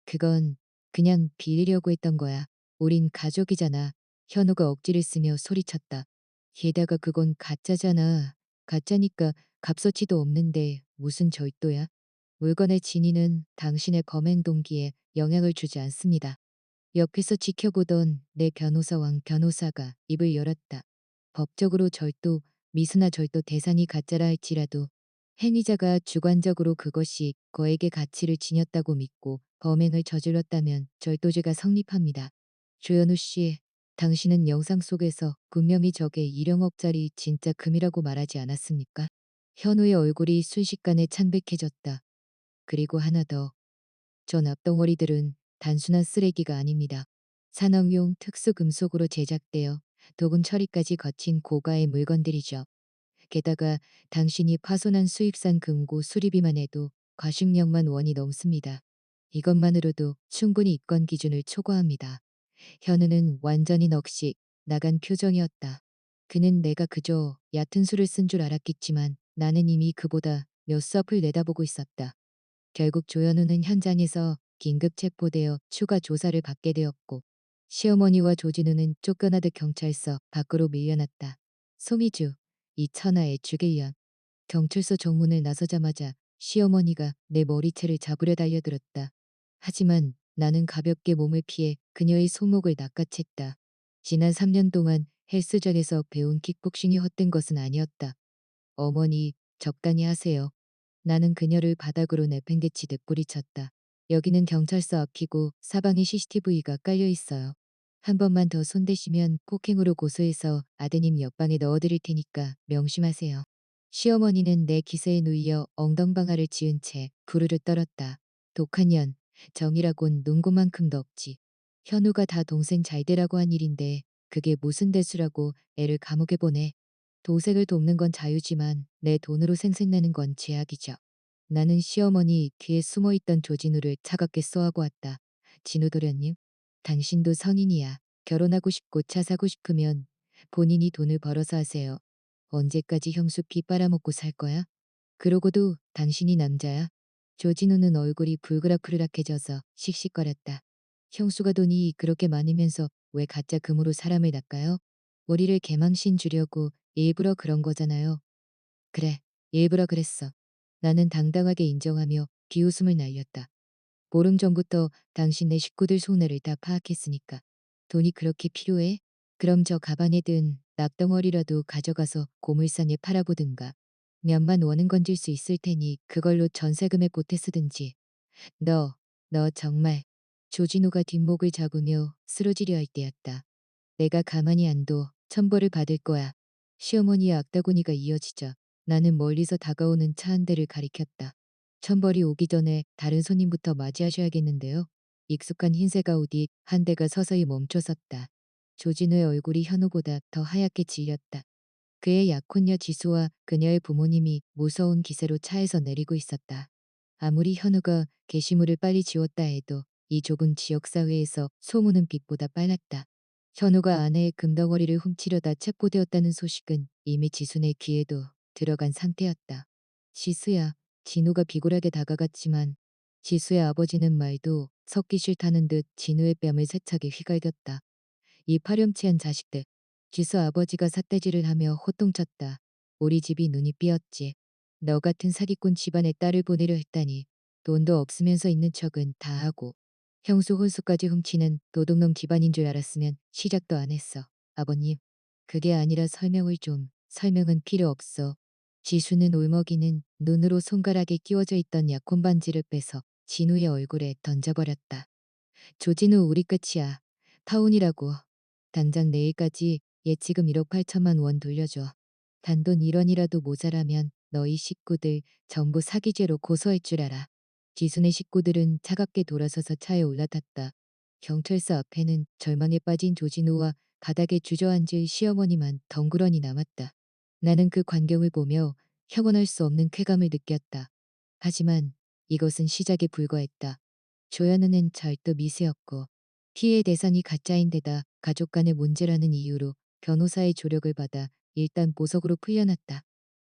A: 그건 그냥 빌리려고 했던 거야. 우린 가족이잖아. 현우가 억지를 쓰며 소리쳤다. 게다가 그건 가짜잖아. 가짜니까 값어치도 없는데 무슨 절도야? 물건의 진위는 당신의 범행 동기에 영향을 주지 않습니다. 옆에서 지켜보던 내 변호사 왕 변호사가 입을 열었다. 법적으로 절도, 미수나 절도 대상이 가짜라 할지라도 행위자가 주관적으로 그것이 거액의 가치를 지녔다고 믿고 범행을 저질렀다면 절도죄가 성립합니다. 조현우 씨, 당신은 영상 속에서 분명히 저게 1억짜리 진짜 금이라고 말하지 않았습니까? 현우의 얼굴이 순식간에 창백해졌다. 그리고 하나 더. 저 납덩어리들은 단순한 쓰레기가 아닙니다. 산업용 특수 금속으로 제작되어 도금 처리까지 거친 고가의 물건들이죠. 게다가 당신이 파손한 수입산 금고 수리비만 해도 과식력만 원이 넘습니다. 이것만으로도 충분히 입건 기준을 초과합니다. 현우는 완전히 넋이 나간 표정이었다. 그는 내가 그저 얕은 수를 쓴 줄 알았겠지만 나는 이미 그보다 몇 수 앞을 내다보고 있었다. 결국 조현우는 현장에서 긴급 체포되어 추가 조사를 받게 되었고 시어머니와 조진우는 쫓겨나듯 경찰서 밖으로 밀려났다. 소미주, 이 천하의 죽일년. 경찰서 정문을 나서자마자 시어머니가 내 머리채를 잡으려 달려들었다. 하지만 나는 가볍게 몸을 피해 그녀의 손목을 낚아챘다. 지난 3년 동안 헬스장에서 배운 킥복싱이 헛된 것은 아니었다. 어머니, 적당히 하세요. 나는 그녀를 바닥으로 내팽개치듯 뿌리쳤다. 여기는 경찰서 앞이고 사방에 CCTV가 깔려 있어요. 한 번만 더 손대시면 폭행으로 고소해서 아드님 옆방에 넣어드릴 테니까 명심하세요. 시어머니는 내 기세에 눌려 엉덩방아를 지은 채 부르르 떨었다. 독한 년, 정이라곤 농구만큼도 없지. 현우가 다 동생 잘 되라고 한 일인데 그게 무슨 대수라고 애를 감옥에 보내. 도색을 돕는 건 자유지만 내 돈으로 생색내는 건 죄악이죠. 나는 시어머니 뒤에 숨어있던 조진우를 차갑게 쏘아고 왔다. 진우 도련님, 당신도 성인이야. 결혼하고 싶고 차 사고 싶으면 본인이 돈을 벌어서 하세요. 언제까지 형수 피 빨아먹고 살 거야? 그러고도 당신이 남자야? 조진우는 얼굴이 불그락불락해져서 씩씩거렸다. 형수가 돈이 그렇게 많으면서 왜 가짜 금으로 사람을 낚아요? 머리를 개망신 주려고 일부러 그런 거잖아요. 그래, 일부러 그랬어. 나는 당당하게 인정하며 비웃음을 날렸다. 보름 전부터 당신네 식구들 속내를 다 파악했으니까. 돈이 그렇게 필요해? 그럼 저 가방에 든 납덩어리라도 가져가서 고물상에 팔아보든가. 몇만 원은 건질 수 있을 테니 그걸로 전세금에 보태 쓰든지. 너, 너 정말. 조진호가 뒷목을 잡으며 쓰러지려 할 때였다. 내가 가만히 안 둬. 천벌을 받을 거야. 시어머니의 악다구니가 이어지자 나는 멀리서 다가오는 차 한 대를 가리켰다. 천벌이 오기 전에 다른 손님부터 맞이하셔야겠는데요. 익숙한 흰색 아우디 한 대가 서서히 멈춰섰다. 조진우의 얼굴이 현우보다 더 하얗게 질렸다. 그의 약혼녀 지수와 그녀의 부모님이 무서운 기세로 차에서 내리고 있었다. 아무리 현우가 게시물을 빨리 지웠다 해도 이 좁은 지역사회에서 소문은 빛보다 빨랐다. 현우가 아내의 금덩어리를 훔치려다 체포되었다는 소식은 이미 지순의 귀에도 들어간 상태였다. 지수야, 진우가 비굴하게 다가갔지만 지수의 아버지는 말도 섞기 싫다는 듯 진우의 뺨을 세차게 휘갈겼다. 이 파렴치한 자식들. 지수 아버지가 삿대질을 하며 호통쳤다. 우리 집이 눈이 삐었지. 너 같은 사기꾼 집안에 딸을 보내려 했다니. 돈도 없으면서 있는 척은 다 하고. 형수 혼수까지 훔치는 도둑놈 집안인 줄 알았으면 시작도 안 했어. 아버님. 그게 아니라 설명을 좀. 설명은 필요 없어. 지수는 울먹이는 눈으로 손가락에 끼워져 있던 약혼 반지를 빼서 진우의 얼굴에 던져버렸다. 조진우 우리 끝이야. 파혼이라고. 당장 내일까지 예치금 1억 8천만 원 돌려줘. 단돈 1원이라도 모자라면 너희 식구들 전부 사기죄로 고소할 줄 알아. 지순의 식구들은 차갑게 돌아서서 차에 올라탔다. 경찰서 앞에는 절망에 빠진 조진우와 바닥에 주저앉을 시어머니만 덩그러니 남았다. 나는 그 광경을 보며 형언할 수 없는 쾌감을 느꼈다. 하지만 이것은 시작에 불과했다. 조현우는 절도 미수였고 피해 대상이 가짜인데다 가족 간의 문제라는 이유로 변호사의 조력을 받아 일단 보석으로 풀려났다.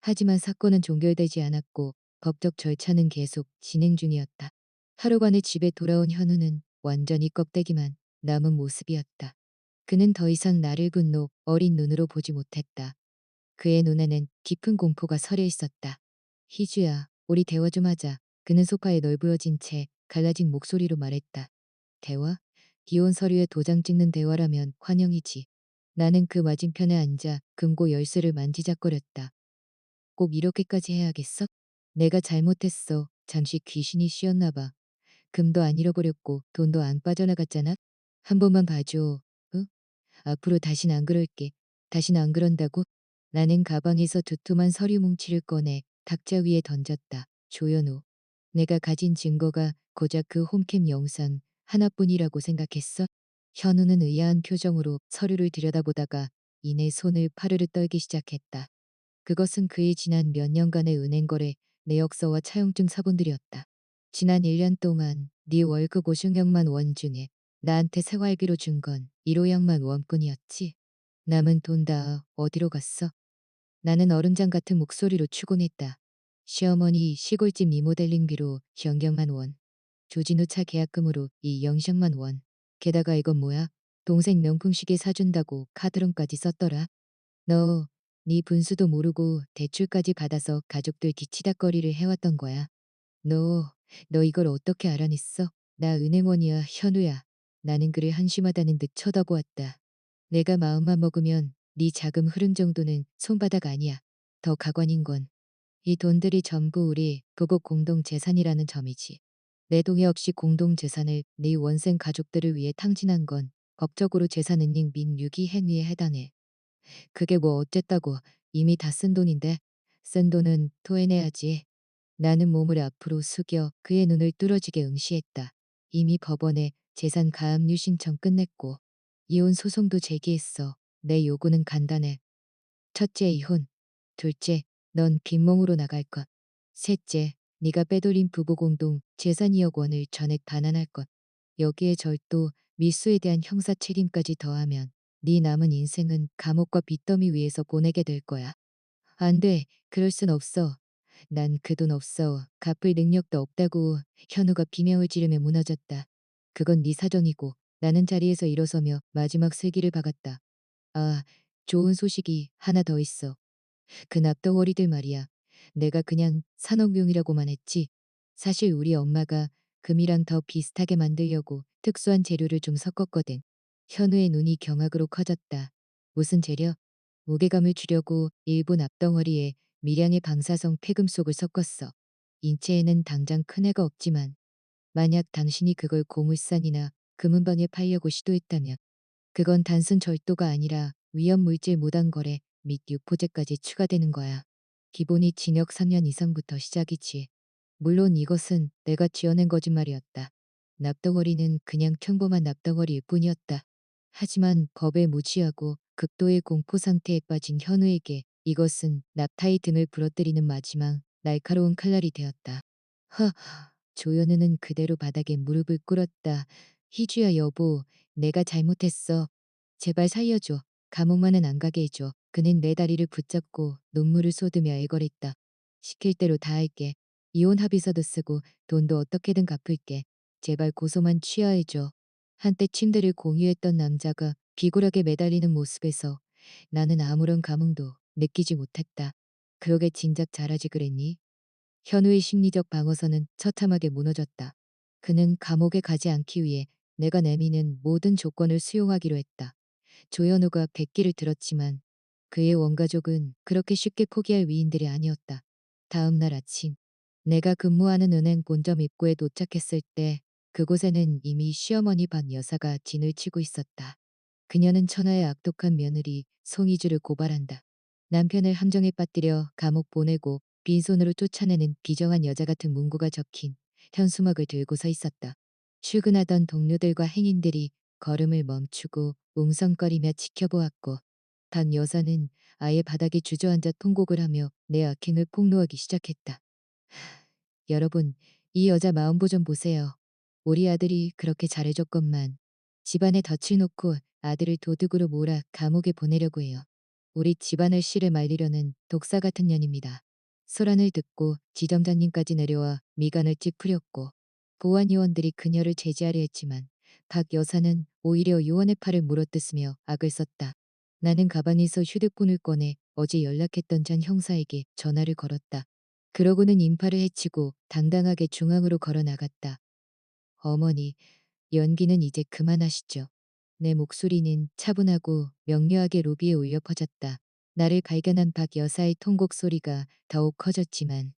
A: 하지만 사건은 종결되지 않았고 법적 절차는 계속 진행 중이었다. 하루간에 집에 돌아온 현우는 완전히 껍데기만 남은 모습이었다. 그는 더 이상 나를 분노 어린 눈으로 보지 못했다. 그의 눈에는 깊은 공포가 서려 있었다. 희주야, 우리 대화 좀 하자. 그는 소파에 널브러진 채 갈라진 목소리로 말했다. 대화? 이혼 서류에 도장 찍는 대화라면 환영이지. 나는 그 맞은편에 앉아 금고 열쇠를 만지작거렸다. 꼭 이렇게까지 해야겠어? 내가 잘못했어. 잠시 귀신이 쉬었나 봐. 금도 안 잃어버렸고 돈도 안 빠져나갔잖아. 한 번만 봐줘. 응? 앞으로 다신 안 그럴게. 다신 안 그런다고? 나는 가방에서 두툼한 서류 뭉치를 꺼내 탁자 위에 던졌다. 조현우. 내가 가진 증거가 고작 그 홈캠 영상 하나뿐이라고 생각했어? 현우는 의아한 표정으로 서류를 들여다보다가 이내 손을 파르르 떨기 시작했다. 그것은 그의 지난 몇 년간의 은행 거래, 내역서와 차용증 사본들이었다. 지난 1년 동안 네 월급 50억만 원 중에 나한테 생활비로 준 건 1호양만 원뿐이었지. 남은 돈 다 어디로 갔어? 나는 얼음장 같은 목소리로 추곤했다. 시어머니 시골집 리모델링비로 현경만 원. 조진우 차 계약금으로 이 영식만 원. 게다가 이건 뭐야? 동생 명품 시계 사준다고 카드론까지 썼더라. 너, 네 분수도 모르고 대출까지 받아서 가족들 뒤치다꺼리를 해왔던 거야. 너, 너 이걸 어떻게 알아냈어? 나 은행원이야, 현우야. 나는 그를 한심하다는 듯 쳐다보았다. 내가 마음만 먹으면 네 자금 흐름 정도는 손바닥 아니야. 더 가관인 건 이 돈들이 전부 우리 부부 공동 재산이라는 점이지. 내 동의 없이 공동 재산을 네 원생 가족들을 위해 탕진한 건 법적으로 재산 은닉 및 유기 행위에 해당해. 그게 뭐 어쨌다고 이미 다 쓴 돈인데 쓴 돈은 토해내야지. 나는 몸을 앞으로 숙여 그의 눈을 뚫어지게 응시했다. 이미 법원에 재산 가압류 신청 끝냈고 이혼 소송도 제기했어. 내 요구는 간단해. 첫째 이혼. 둘째, 넌 빈몸으로 나갈 것. 셋째, 네가 빼돌린 부부 공동 재산 2억 원을 전액 반환할 것. 여기에 절도, 미수에 대한 형사 책임까지 더하면 네 남은 인생은 감옥과 빚더미 위에서 보내게 될 거야. 안 돼. 그럴 순 없어. 난 그 돈 없어. 갚을 능력도 없다고. 현우가 비명을 지르며 무너졌다. 그건 네 사정이고 나는 자리에서 일어서며 마지막 슬기를 박았다. 아, 좋은 소식이 하나 더 있어. 그 납덩어리들 말이야. 내가 그냥 산업용이라고만 했지. 사실 우리 엄마가 금이랑 더 비슷하게 만들려고 특수한 재료를 좀 섞었거든. 현우의 눈이 경악으로 커졌다. 무슨 재료? 무게감을 주려고 일부 납덩어리에 미량의 방사성 폐금속을 섞었어. 인체에는 당장 큰 해가 없지만 만약 당신이 그걸 고물산이나 금은방에 팔려고 시도했다면 그건 단순 절도가 아니라 위험 물질 무단 거래 및 유포죄까지 추가되는 거야. 기본이 징역 3년 이상부터 시작이지. 물론 이것은 내가 지어낸 거짓말이었다. 납덩어리는 그냥 평범한 납덩어리일 뿐이었다. 하지만 법에 무지하고 극도의 공포 상태에 빠진 현우에게 이것은 납타의 등을 부러뜨리는 마지막 날카로운 칼날이 되었다. 허, 조현우는 그대로 바닥에 무릎을 꿇었다. 희주야 여보, 내가 잘못했어. 제발 살려줘. 감옥만은 안 가게 해줘. 그는 내 다리를 붙잡고 눈물을 쏟으며 애걸했다. 시킬 대로 다 할게. 이혼 합의서도 쓰고 돈도 어떻게든 갚을게. 제발 고소만 취하해줘. 한때 침대를 공유했던 남자가 비굴하게 매달리는 모습에서 나는 아무런 감흥도 느끼지 못했다. 그러게 진작 잘하지 그랬니? 현우의 심리적 방어선은 처참하게 무너졌다. 그는 감옥에 가지 않기 위해 내가 내미는 모든 조건을 수용하기로 했다. 조현우가 백기를 들었지만 그의 원가족은 그렇게 쉽게 포기할 위인들이 아니었다. 다음 날 아침 내가 근무하는 은행 본점 입구에 도착했을 때 그곳에는 이미 시어머니 반 여사가 진을 치고 있었다. 그녀는 천하의 악독한 며느리 송이주를 고발한다. 남편을 함정에 빠뜨려 감옥 보내고 빈손으로 쫓아내는 비정한 여자 같은 문구가 적힌 현수막을 들고 서 있었다. 출근하던 동료들과 행인들이 걸음을 멈추고 웅성거리며 지켜보았고 단 여사는 아예 바닥에 주저앉아 통곡을 하며 내 악행을 폭로하기 시작했다. 여러분, 이 여자 마음보 좀 보세요. 우리 아들이 그렇게 잘해줬건만 집안에 덫을 놓고 아들을 도둑으로 몰아 감옥에 보내려고 해요. 우리 집안을 씨를 말리려는 독사 같은 년입니다. 소란을 듣고 지점장님까지 내려와 미간을 찌푸렸고 보안 요원들이 그녀를 제지하려 했지만 박 여사는 오히려 요원의 팔을 물어뜯으며 악을 썼다. 나는 가방에서 휴대폰을 꺼내 어제 연락했던 전 형사에게 전화를 걸었다. 그러고는 인파를 해치고 당당하게 중앙으로 걸어 나갔다. 어머니, 연기는 이제 그만하시죠. 내 목소리는 차분하고 명료하게 로비에 울려 퍼졌다. 나를 발견한 박 여사의 통곡 소리가 더욱 커졌지만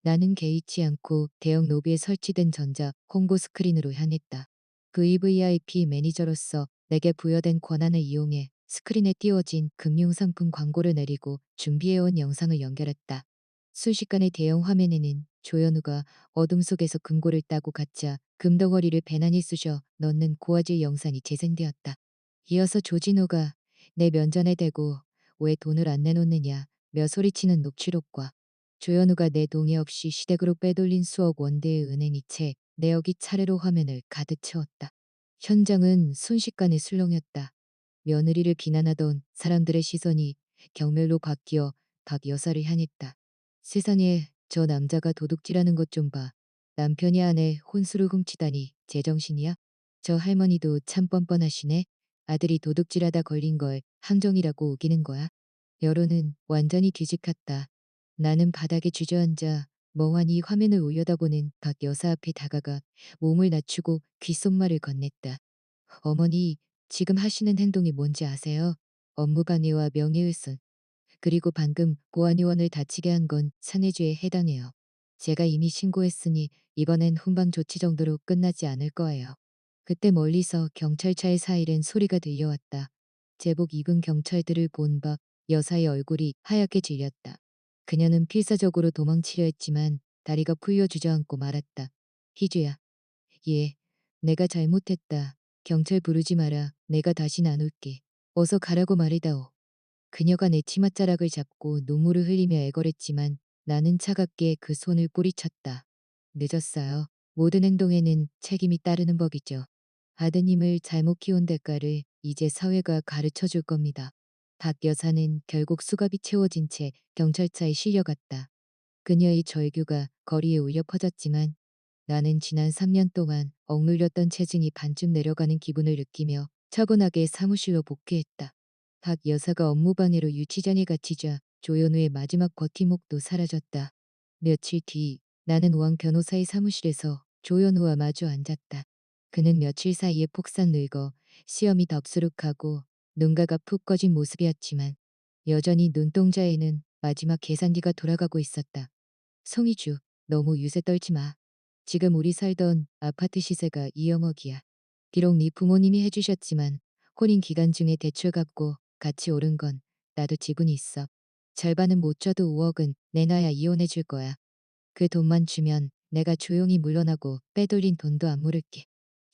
A: 나는 개의치 않고 대형 로비에 설치된 전자 홍보 스크린으로 향했다. VVIP 매니저로서 내게 부여된 권한을 이용해 스크린에 띄워진 금융상품 광고를 내리고 준비해온 영상을 연결했다. 순식간에 대형 화면에는 조현우가 어둠 속에서 금고를 따고 갖자 금덩어리를 배낭에 쑤셔 넣는 고화질 영상이 재생되었다. 이어서 조진호가 내 면전에 대고 왜 돈을 안 내놓느냐 며 소리치는 녹취록과 조현우가 내 동의 없이 시댁으로 빼돌린 수억 원대의 은행 이체 내역이 차례로 화면을 가득 채웠다. 현장은 순식간에 술렁였다. 며느리를 비난하던 사람들의 시선이 경멸로 바뀌어 박 여사를 향했다. 세상에 저 남자가 도둑질하는 것 좀 봐. 남편이 아내 혼수를 훔치다니 제정신이야? 저 할머니도 참 뻔뻔하시네. 아들이 도둑질하다 걸린 걸 함정이라고 우기는 거야. 여론은 완전히 뒤집혔다. 나는 바닥에 주저앉아 멍하니 화면을 올려다보는 박 여사 앞에 다가가 몸을 낮추고 귓속말을 건넸다. 어머니, 지금 하시는 행동이 뭔지 아세요? 업무방해와 명예훼손, 그리고 방금 고안의원을 다치게 한 건 산해죄에 해당해요. 제가 이미 신고했으니 이번엔 훈방 조치 정도로 끝나지 않을 거예요. 그때 멀리서 경찰차의 사이렌 소리가 들려왔다. 제복 입은 경찰들을 본 박 여사의 얼굴이 하얗게 질렸다. 그녀는 필사적으로 도망치려 했지만 다리가 풀려 주저앉고 말았다. 희주야, 예, 내가 잘못했다. 경찰 부르지 마라. 내가 다신 안 올게. 어서 가라고 말이다오. 그녀가 내 치맛자락을 잡고 눈물을 흘리며 애걸했지만 나는 차갑게 그 손을 뿌리쳤다. 늦었어요. 모든 행동에는 책임이 따르는 법이죠. 아드님을 잘못 키운 대가를 이제 사회가 가르쳐 줄 겁니다. 박 여사는 결국 수갑이 채워진 채 경찰차에 실려갔다. 그녀의 절규가 거리에 울려 퍼졌지만 나는 지난 3년 동안 억눌렸던 체증이 반쯤 내려가는 기분을 느끼며 차분하게 사무실로 복귀했다. 박 여사가 업무방해로 유치장에 갇히자 조현우의 마지막 버팀목도 사라졌다. 며칠 뒤 나는 왕 변호사의 사무실에서 조현우와 마주 앉았다. 그는 며칠 사이에 폭삭 늙어 시험이 덥수룩하고 눈가가 푹 꺼진 모습이었지만 여전히 눈동자에는 마지막 계산기가 돌아가고 있었다. 송이주, 너무 유세 떨지 마. 지금 우리 살던 아파트 시세가 2억이야. 비록 네 부모님이 해주셨지만 혼인 기간 중에 대출 갚고 같이 오른 건 나도 지분이 있어. 절반은 못 줘도 5억은 내놔야 이혼해 줄 거야. 그 돈만 주면 내가 조용히 물러나고 빼돌린 돈도 안 물을게.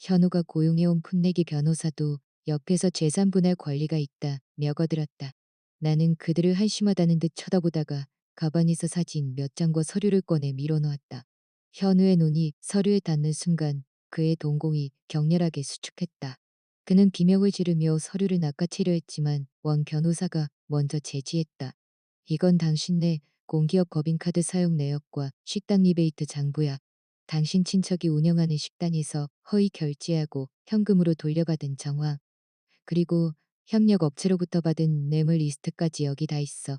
A: 현우가 고용해온 풋내기 변호사도 옆에서 재산분할 권리가 있다 며거들었다. 나는 그들을 한심하다는 듯 쳐다보다가 가방에서 사진 몇 장과 서류를 꺼내 밀어놓았다. 현우의 눈이 서류에 닿는 순간 그의 동공이 격렬하게 수축했다. 그는 비명을 지르며 서류를 낚아채려 했지만 왕 변호사가 먼저 제지했다. 이건 당신네 공기업 법인카드 사용 내역과 식당 리베이트 장부야. 당신 친척이 운영하는 식당에서 허위 결제하고 현금으로 돌려받은 정황. 그리고 협력 업체로부터 받은 뇌물 리스트까지 여기 다 있어.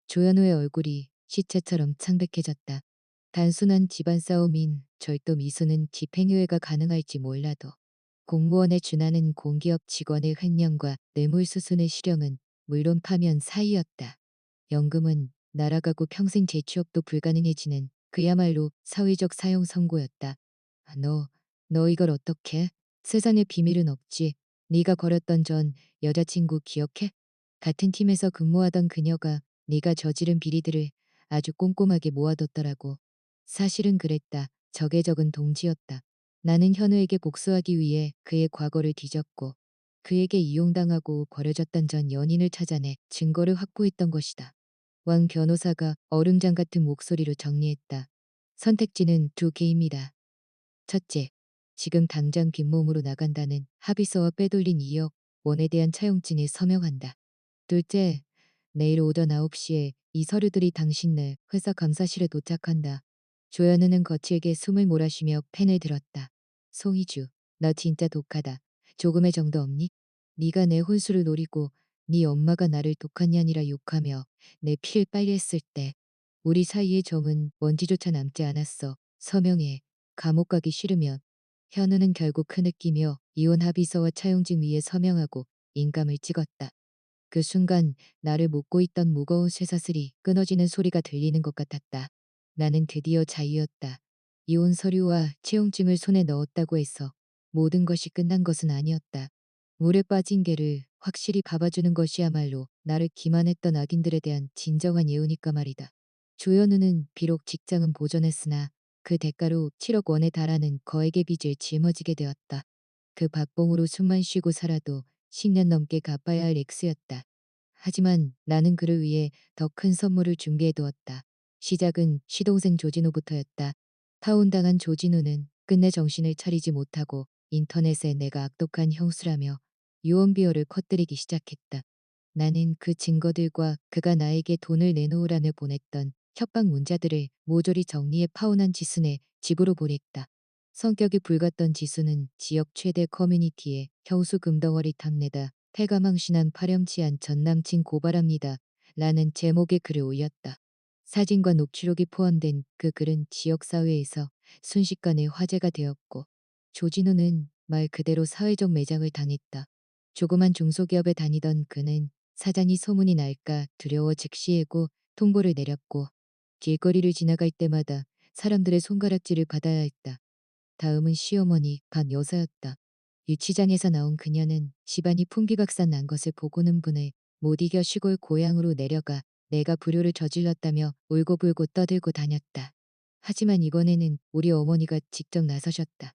A: 조현우의 얼굴이 시체처럼 창백해졌다. 단순한 집안 싸움인 절도 미수는 집행유예가 가능할지 몰라도 공무원에 준하는 공기업 직원의 횡령과 뇌물수순의 실형은 물론 파면 사이였다. 연금은 날아가고 평생 재취업도 불가능해지는 그야말로 사회적 사형 선고였다. 아, 너 이걸 어떻게? 세상에 비밀은 없지. 네가 걸었던 전 여자친구 기억해? 같은 팀에서 근무하던 그녀가 네가 저지른 비리들을 아주 꼼꼼하게 모아뒀더라고. 사실은 그랬다. 적의 적은 동지였다. 나는 현우에게 복수하기 위해 그의 과거를 뒤졌고 그에게 이용당하고 버려졌던 전 연인을 찾아내 증거를 확보했던 것이다. 왕 변호사가 얼음장 같은 목소리로 정리했다. 선택지는 두 개입니다. 첫째, 지금 당장 빈몸으로 나간다는 합의서와 빼돌린 2억 원에 대한 차용증에 서명한다. 둘째, 내일 오전 9시에 이 서류들이 당신네 회사 감사실에 도착한다. 조현우는 거칠게 숨을 몰아쉬며 펜을 들었다. 송이주, 너 진짜 독하다. 조금의 정도 없니? 네가 내 혼수를 노리고 네 엄마가 나를 독한 년이라 욕하며 내 피를 빨렸을 때 우리 사이의 정은 먼지조차 남지 않았어. 서명해. 감옥 가기 싫으면. 현우는 결국 흐느끼며 이혼 합의서와 차용증 위에 서명하고 인감을 찍었다. 그 순간 나를 묶고 있던 무거운 쇠사슬이 끊어지는 소리가 들리는 것 같았다. 나는 드디어 자유였다. 이혼 서류와 채용증을 손에 넣었다고 해서 모든 것이 끝난 것은 아니었다. 물에 빠진 개를 확실히 잡아주는 것이야말로 나를 기만했던 악인들에 대한 진정한 예우니까 말이다. 조현우는 비록 직장은 보존했으나 그 대가로 7억 원에 달하는 거액의 빚을 짊어지게 되었다. 그 박봉으로 숨만 쉬고 살아도 10년 넘게 갚아야 할 액수였다. 하지만 나는 그를 위해 더 큰 선물을 준비해 두었다. 시작은 시동생 조진우부터였다. 파혼당한 조진우는 끝내 정신을 차리지 못하고 인터넷에 내가 악독한 형수라며 유언 비어를 퍼뜨리기 시작했다. 나는 그 증거들과 그가 나에게 돈을 내놓으라며 보냈던 협박 문자들을 모조리 정리해 파혼한 지순의 집으로 보냈다. 성격이 불같던 지수는 지역 최대 커뮤니티에 형수 금덩어리 탐내다 패가망신한 파렴치한 전남친 고발합니다. 라는 제목의 글을 올렸다. 사진과 녹취록이 포함된 그 글은 지역사회에서 순식간에 화제가 되었고 조진우는 말 그대로 사회적 매장을 당했다. 조그만 중소기업에 다니던 그는 사장이 소문이 날까 두려워 즉시 해고 통보를 내렸고 길거리를 지나갈 때마다 사람들의 손가락질을 받아야 했다. 다음은 시어머니 간 여사였다. 유치장에서 나온 그녀는 집안이 풍비박산 난 것을 보고는 분해 못 이겨 시골 고향으로 내려가 내가 불효를 저질렀다며 울고불고 떠들고 다녔다. 하지만 이번에는 우리 어머니가 직접 나서셨다.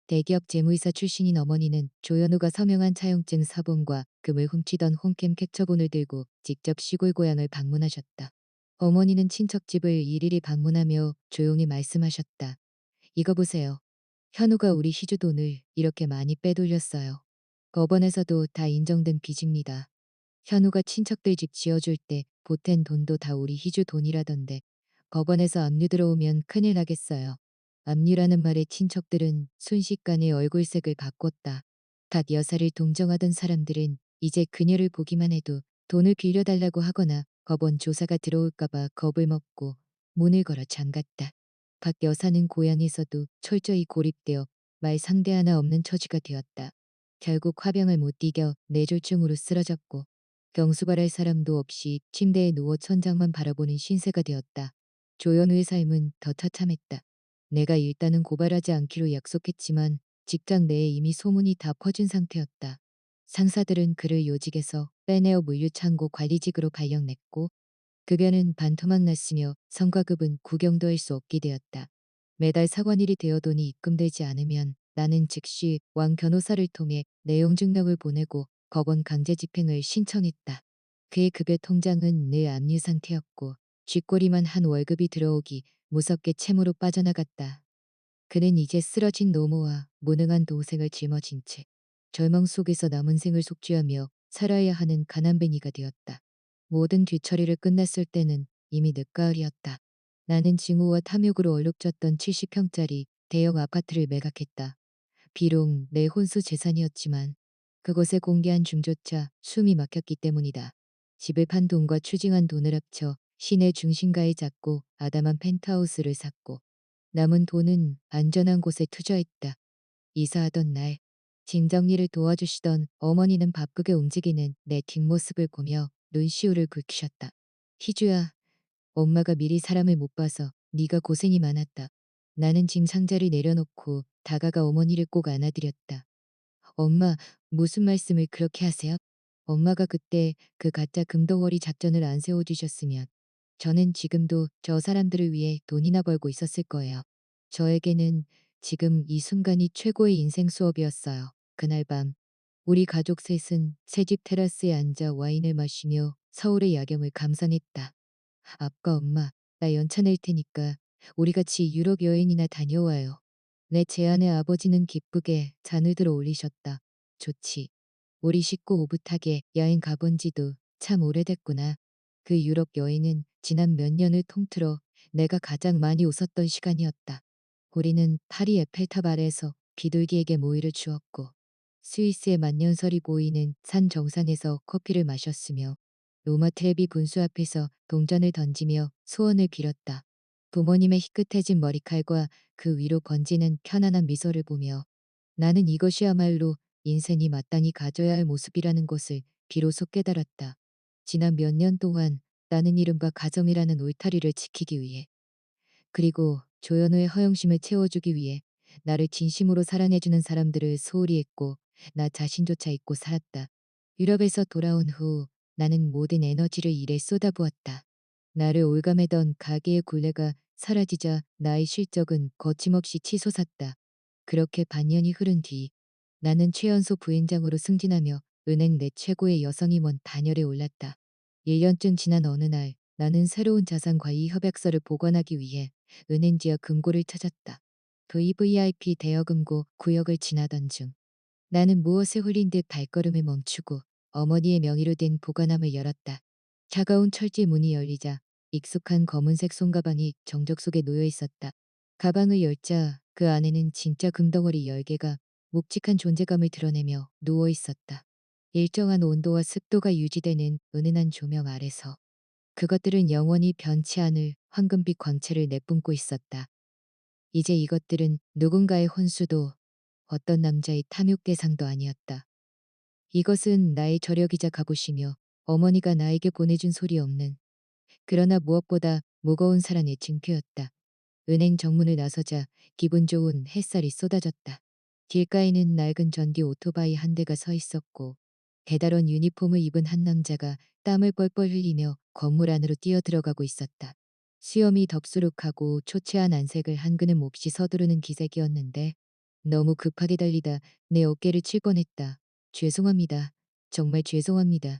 A: 대기업 재무이사 출신인 어머니는 조현우가 서명한 차용증 사본과 금을 훔치던 홈캠 캡처본을 들고 직접 시골 고향을 방문하셨다. 어머니는 친척집을 일일이 방문하며 조용히 말씀하셨다. 이거 보세요. 현우가 우리 희주 돈을 이렇게 많이 빼돌렸어요. 법원에서도 다 인정된 빚입니다. 현우가 친척들 집 지어줄 때 보탠 돈도 다 우리 희주 돈이라던데 법원에서 압류 들어오면 큰일 나겠어요. 압류라는 말에 친척들은 순식간에 얼굴색을 바꿨다. 갓 여사를 동정하던 사람들은 이제 그녀를 보기만 해도 돈을 빌려달라고 하거나 법원 조사가 들어올까봐 겁을 먹고 문을 걸어 잠갔다. 박 여사는 고향에서도 철저히 고립되어 말 상대 하나 없는 처지가 되었다. 결국 화병을 못 이겨 뇌졸중으로 쓰러졌고 경수발할 사람도 없이 침대에 누워 천장만 바라보는 신세가 되었다. 조연우의 삶은 더 처참했다. 내가 일단은 고발하지 않기로 약속했지만 직장 내에 이미 소문이 다 퍼진 상태였다. 상사들은 그를 요직에서 빼내어 물류창고 관리직으로 발령냈고 급여는 반토막 났으며 성과급은 구경도 할 수 없게 되었다. 매달 사관일이 되어 돈이 입금되지 않으면 나는 즉시 왕 변호사를 통해 내용 증명을 보내고 법원 강제 집행을 신청했다. 그의 급여 통장은 늘 압류 상태였고 쥐꼬리만 한 월급이 들어오기 무섭게 채무로 빠져나갔다. 그는 이제 쓰러진 노모와 무능한 동생을 짊어진 채 절망 속에서 남은 생을 속죄하며 살아야 하는 가난뱅이가 되었다. 모든 뒤처리를 끝냈을 때는 이미 늦가을이었다. 나는 징후와 탐욕으로 얼룩졌던 70평짜리 대형 아파트를 매각했다. 비록 내 혼수 재산이었지만 그것의 공개한 중조차 숨이 막혔기 때문이다. 집을 판 돈과 추징한 돈을 합쳐 시내 중심가에 작고 아담한 펜트하우스를 샀고 남은 돈은 안전한 곳에 투자했다. 이사하던 날 짐 정리를 도와주시던 어머니는 바쁘게 움직이는 내 뒷모습을 보며 눈시울을 붉히셨다. 희주야, 엄마가 미리 사람을 못 봐서 네가 고생이 많았다. 나는 짐 상자를 내려놓고 다가가 어머니를 꼭 안아드렸다. 엄마, 무슨 말씀을 그렇게 하세요? 엄마가 그때 그 가짜 금덩어리 작전을 안 세워주셨으면 저는 지금도 저 사람들을 위해 돈이나 벌고 있었을 거예요. 저에게는 지금 이 순간이 최고의 인생 수업이었어요. 그날 밤 우리 가족 셋은 새집 테라스에 앉아 와인을 마시며 서울의 야경을 감상했다. 아빠, 엄마, 나 연차 낼 테니까 우리 같이 유럽 여행이나 다녀와요. 내 제안에 아버지는 기쁘게 잔을 들어 올리셨다. 좋지. 우리 식구 오붓하게 여행 가본 지도 참 오래됐구나. 그 유럽 여행은 지난 몇 년을 통틀어 내가 가장 많이 웃었던 시간이었다. 우리는 파리 에펠탑 아래에서 비둘기에게 모이를 주었고 스위스의 만년설이 보이는 산 정상에서 커피를 마셨으며 로마 트레비 분수 앞에서 동전을 던지며 소원을 빌었다. 부모님의 희끗해진 머리칼과 그 위로 번지는 편안한 미소를 보며 나는 이것이야말로 인생이 마땅히 가져야 할 모습이라는 것을 비로소 깨달았다. 지난 몇 년 동안 나는 이른바 가정이라는 울타리를 지키기 위해 그리고 조연우의 허영심을 채워주기 위해 나를 진심으로 사랑해주는 사람들을 소홀히 했고 나 자신조차 잊고 살았다. 유럽에서 돌아온 후 나는 모든 에너지를 일에 쏟아부었다. 나를 올가매던 가게의 굴레가 사라지자 나의 실적은 거침없이 치솟았다. 그렇게 반년이 흐른 뒤 나는 최연소 부행장으로 승진하며 은행 내 최고의 여성임원 단열에 올랐다. 1년쯤 지난 어느 날 나는 새로운 자산 관리 협약서를 보관하기 위해 은행 지하 금고를 찾았다. VVIP 대여금고 구역을 지나던 중 나는 무엇에 홀린 듯 발걸음을 멈추고 어머니의 명의로 된 보관함을 열었다. 차가운 철제 문이 열리자 익숙한 검은색 손가방이 정적 속에 놓여 있었다. 가방을 열자 그 안에는 진짜 금덩어리 10개가 묵직한 존재감을 드러내며 누워 있었다. 일정한 온도와 습도가 유지되는 은은한 조명 아래서 그것들은 영원히 변치 않을 황금빛 광채를 내뿜고 있었다. 이제 이것들은 누군가의 혼수도 어떤 남자의 탐욕 대상도 아니었다. 이것은 나의 저력이자 갑옷이며 어머니가 나에게 보내준 소리 없는 그러나 무엇보다 무거운 사랑의 증표였다. 은행 정문을 나서자 기분 좋은 햇살이 쏟아졌다. 길가에는 낡은 전기 오토바이 한 대가 서 있었고 배달원 유니폼을 입은 한 남자가 땀을 뻘뻘 흘리며 건물 안으로 뛰어들어가고 있었다. 수염이 덥수룩하고 초췌한 안색을 한 그는 몹시 서두르는 기색이었는데 너무 급하게 달리다 내 어깨를 칠 뻔했다. 죄송합니다. 정말 죄송합니다.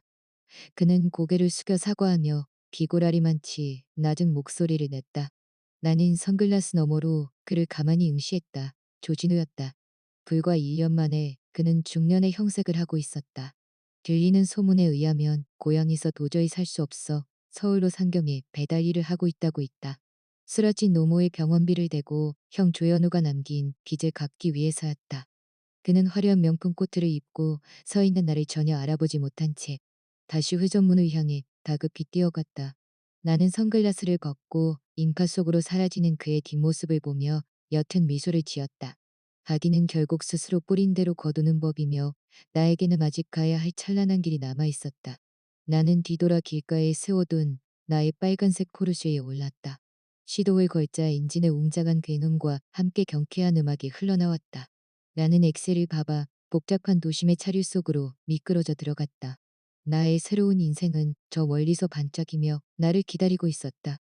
A: 그는 고개를 숙여 사과하며 비고라리만치 낮은 목소리를 냈다. 나는 선글라스 너머로 그를 가만히 응시했다. 조진우였다. 불과 1년 만에 그는 중년의 형색을 하고 있었다. 들리는 소문에 의하면 고향에서 도저히 살 수 없어 서울로 상경해 배달 일을 하고 있다고 있다. 쓰러진 노모의 병원비를 대고 형 조현우가 남긴 빚을 갚기 위해서였다. 그는 화려한 명품 코트를 입고 서 있는 나를 전혀 알아보지 못한 채 다시 회전문을 향해 다급히 뛰어갔다. 나는 선글라스를 벗고 인파 속으로 사라지는 그의 뒷모습을 보며 옅은 미소를 지었다. 아기는 결국 스스로 뿌린 대로 거두는 법이며 나에게는 아직 가야 할 찬란한 길이 남아 있었다. 나는 뒤돌아 길가에 세워둔 나의 빨간색 포르쉐에 올랐다. 시동을 걸자 엔진의 웅장한 괴눈과 함께 경쾌한 음악이 흘러나왔다. 나는 엑셀을 밟아 복잡한 도심의 차류 속으로 미끄러져 들어갔다. 나의 새로운 인생은 저 멀리서 반짝이며 나를 기다리고 있었다.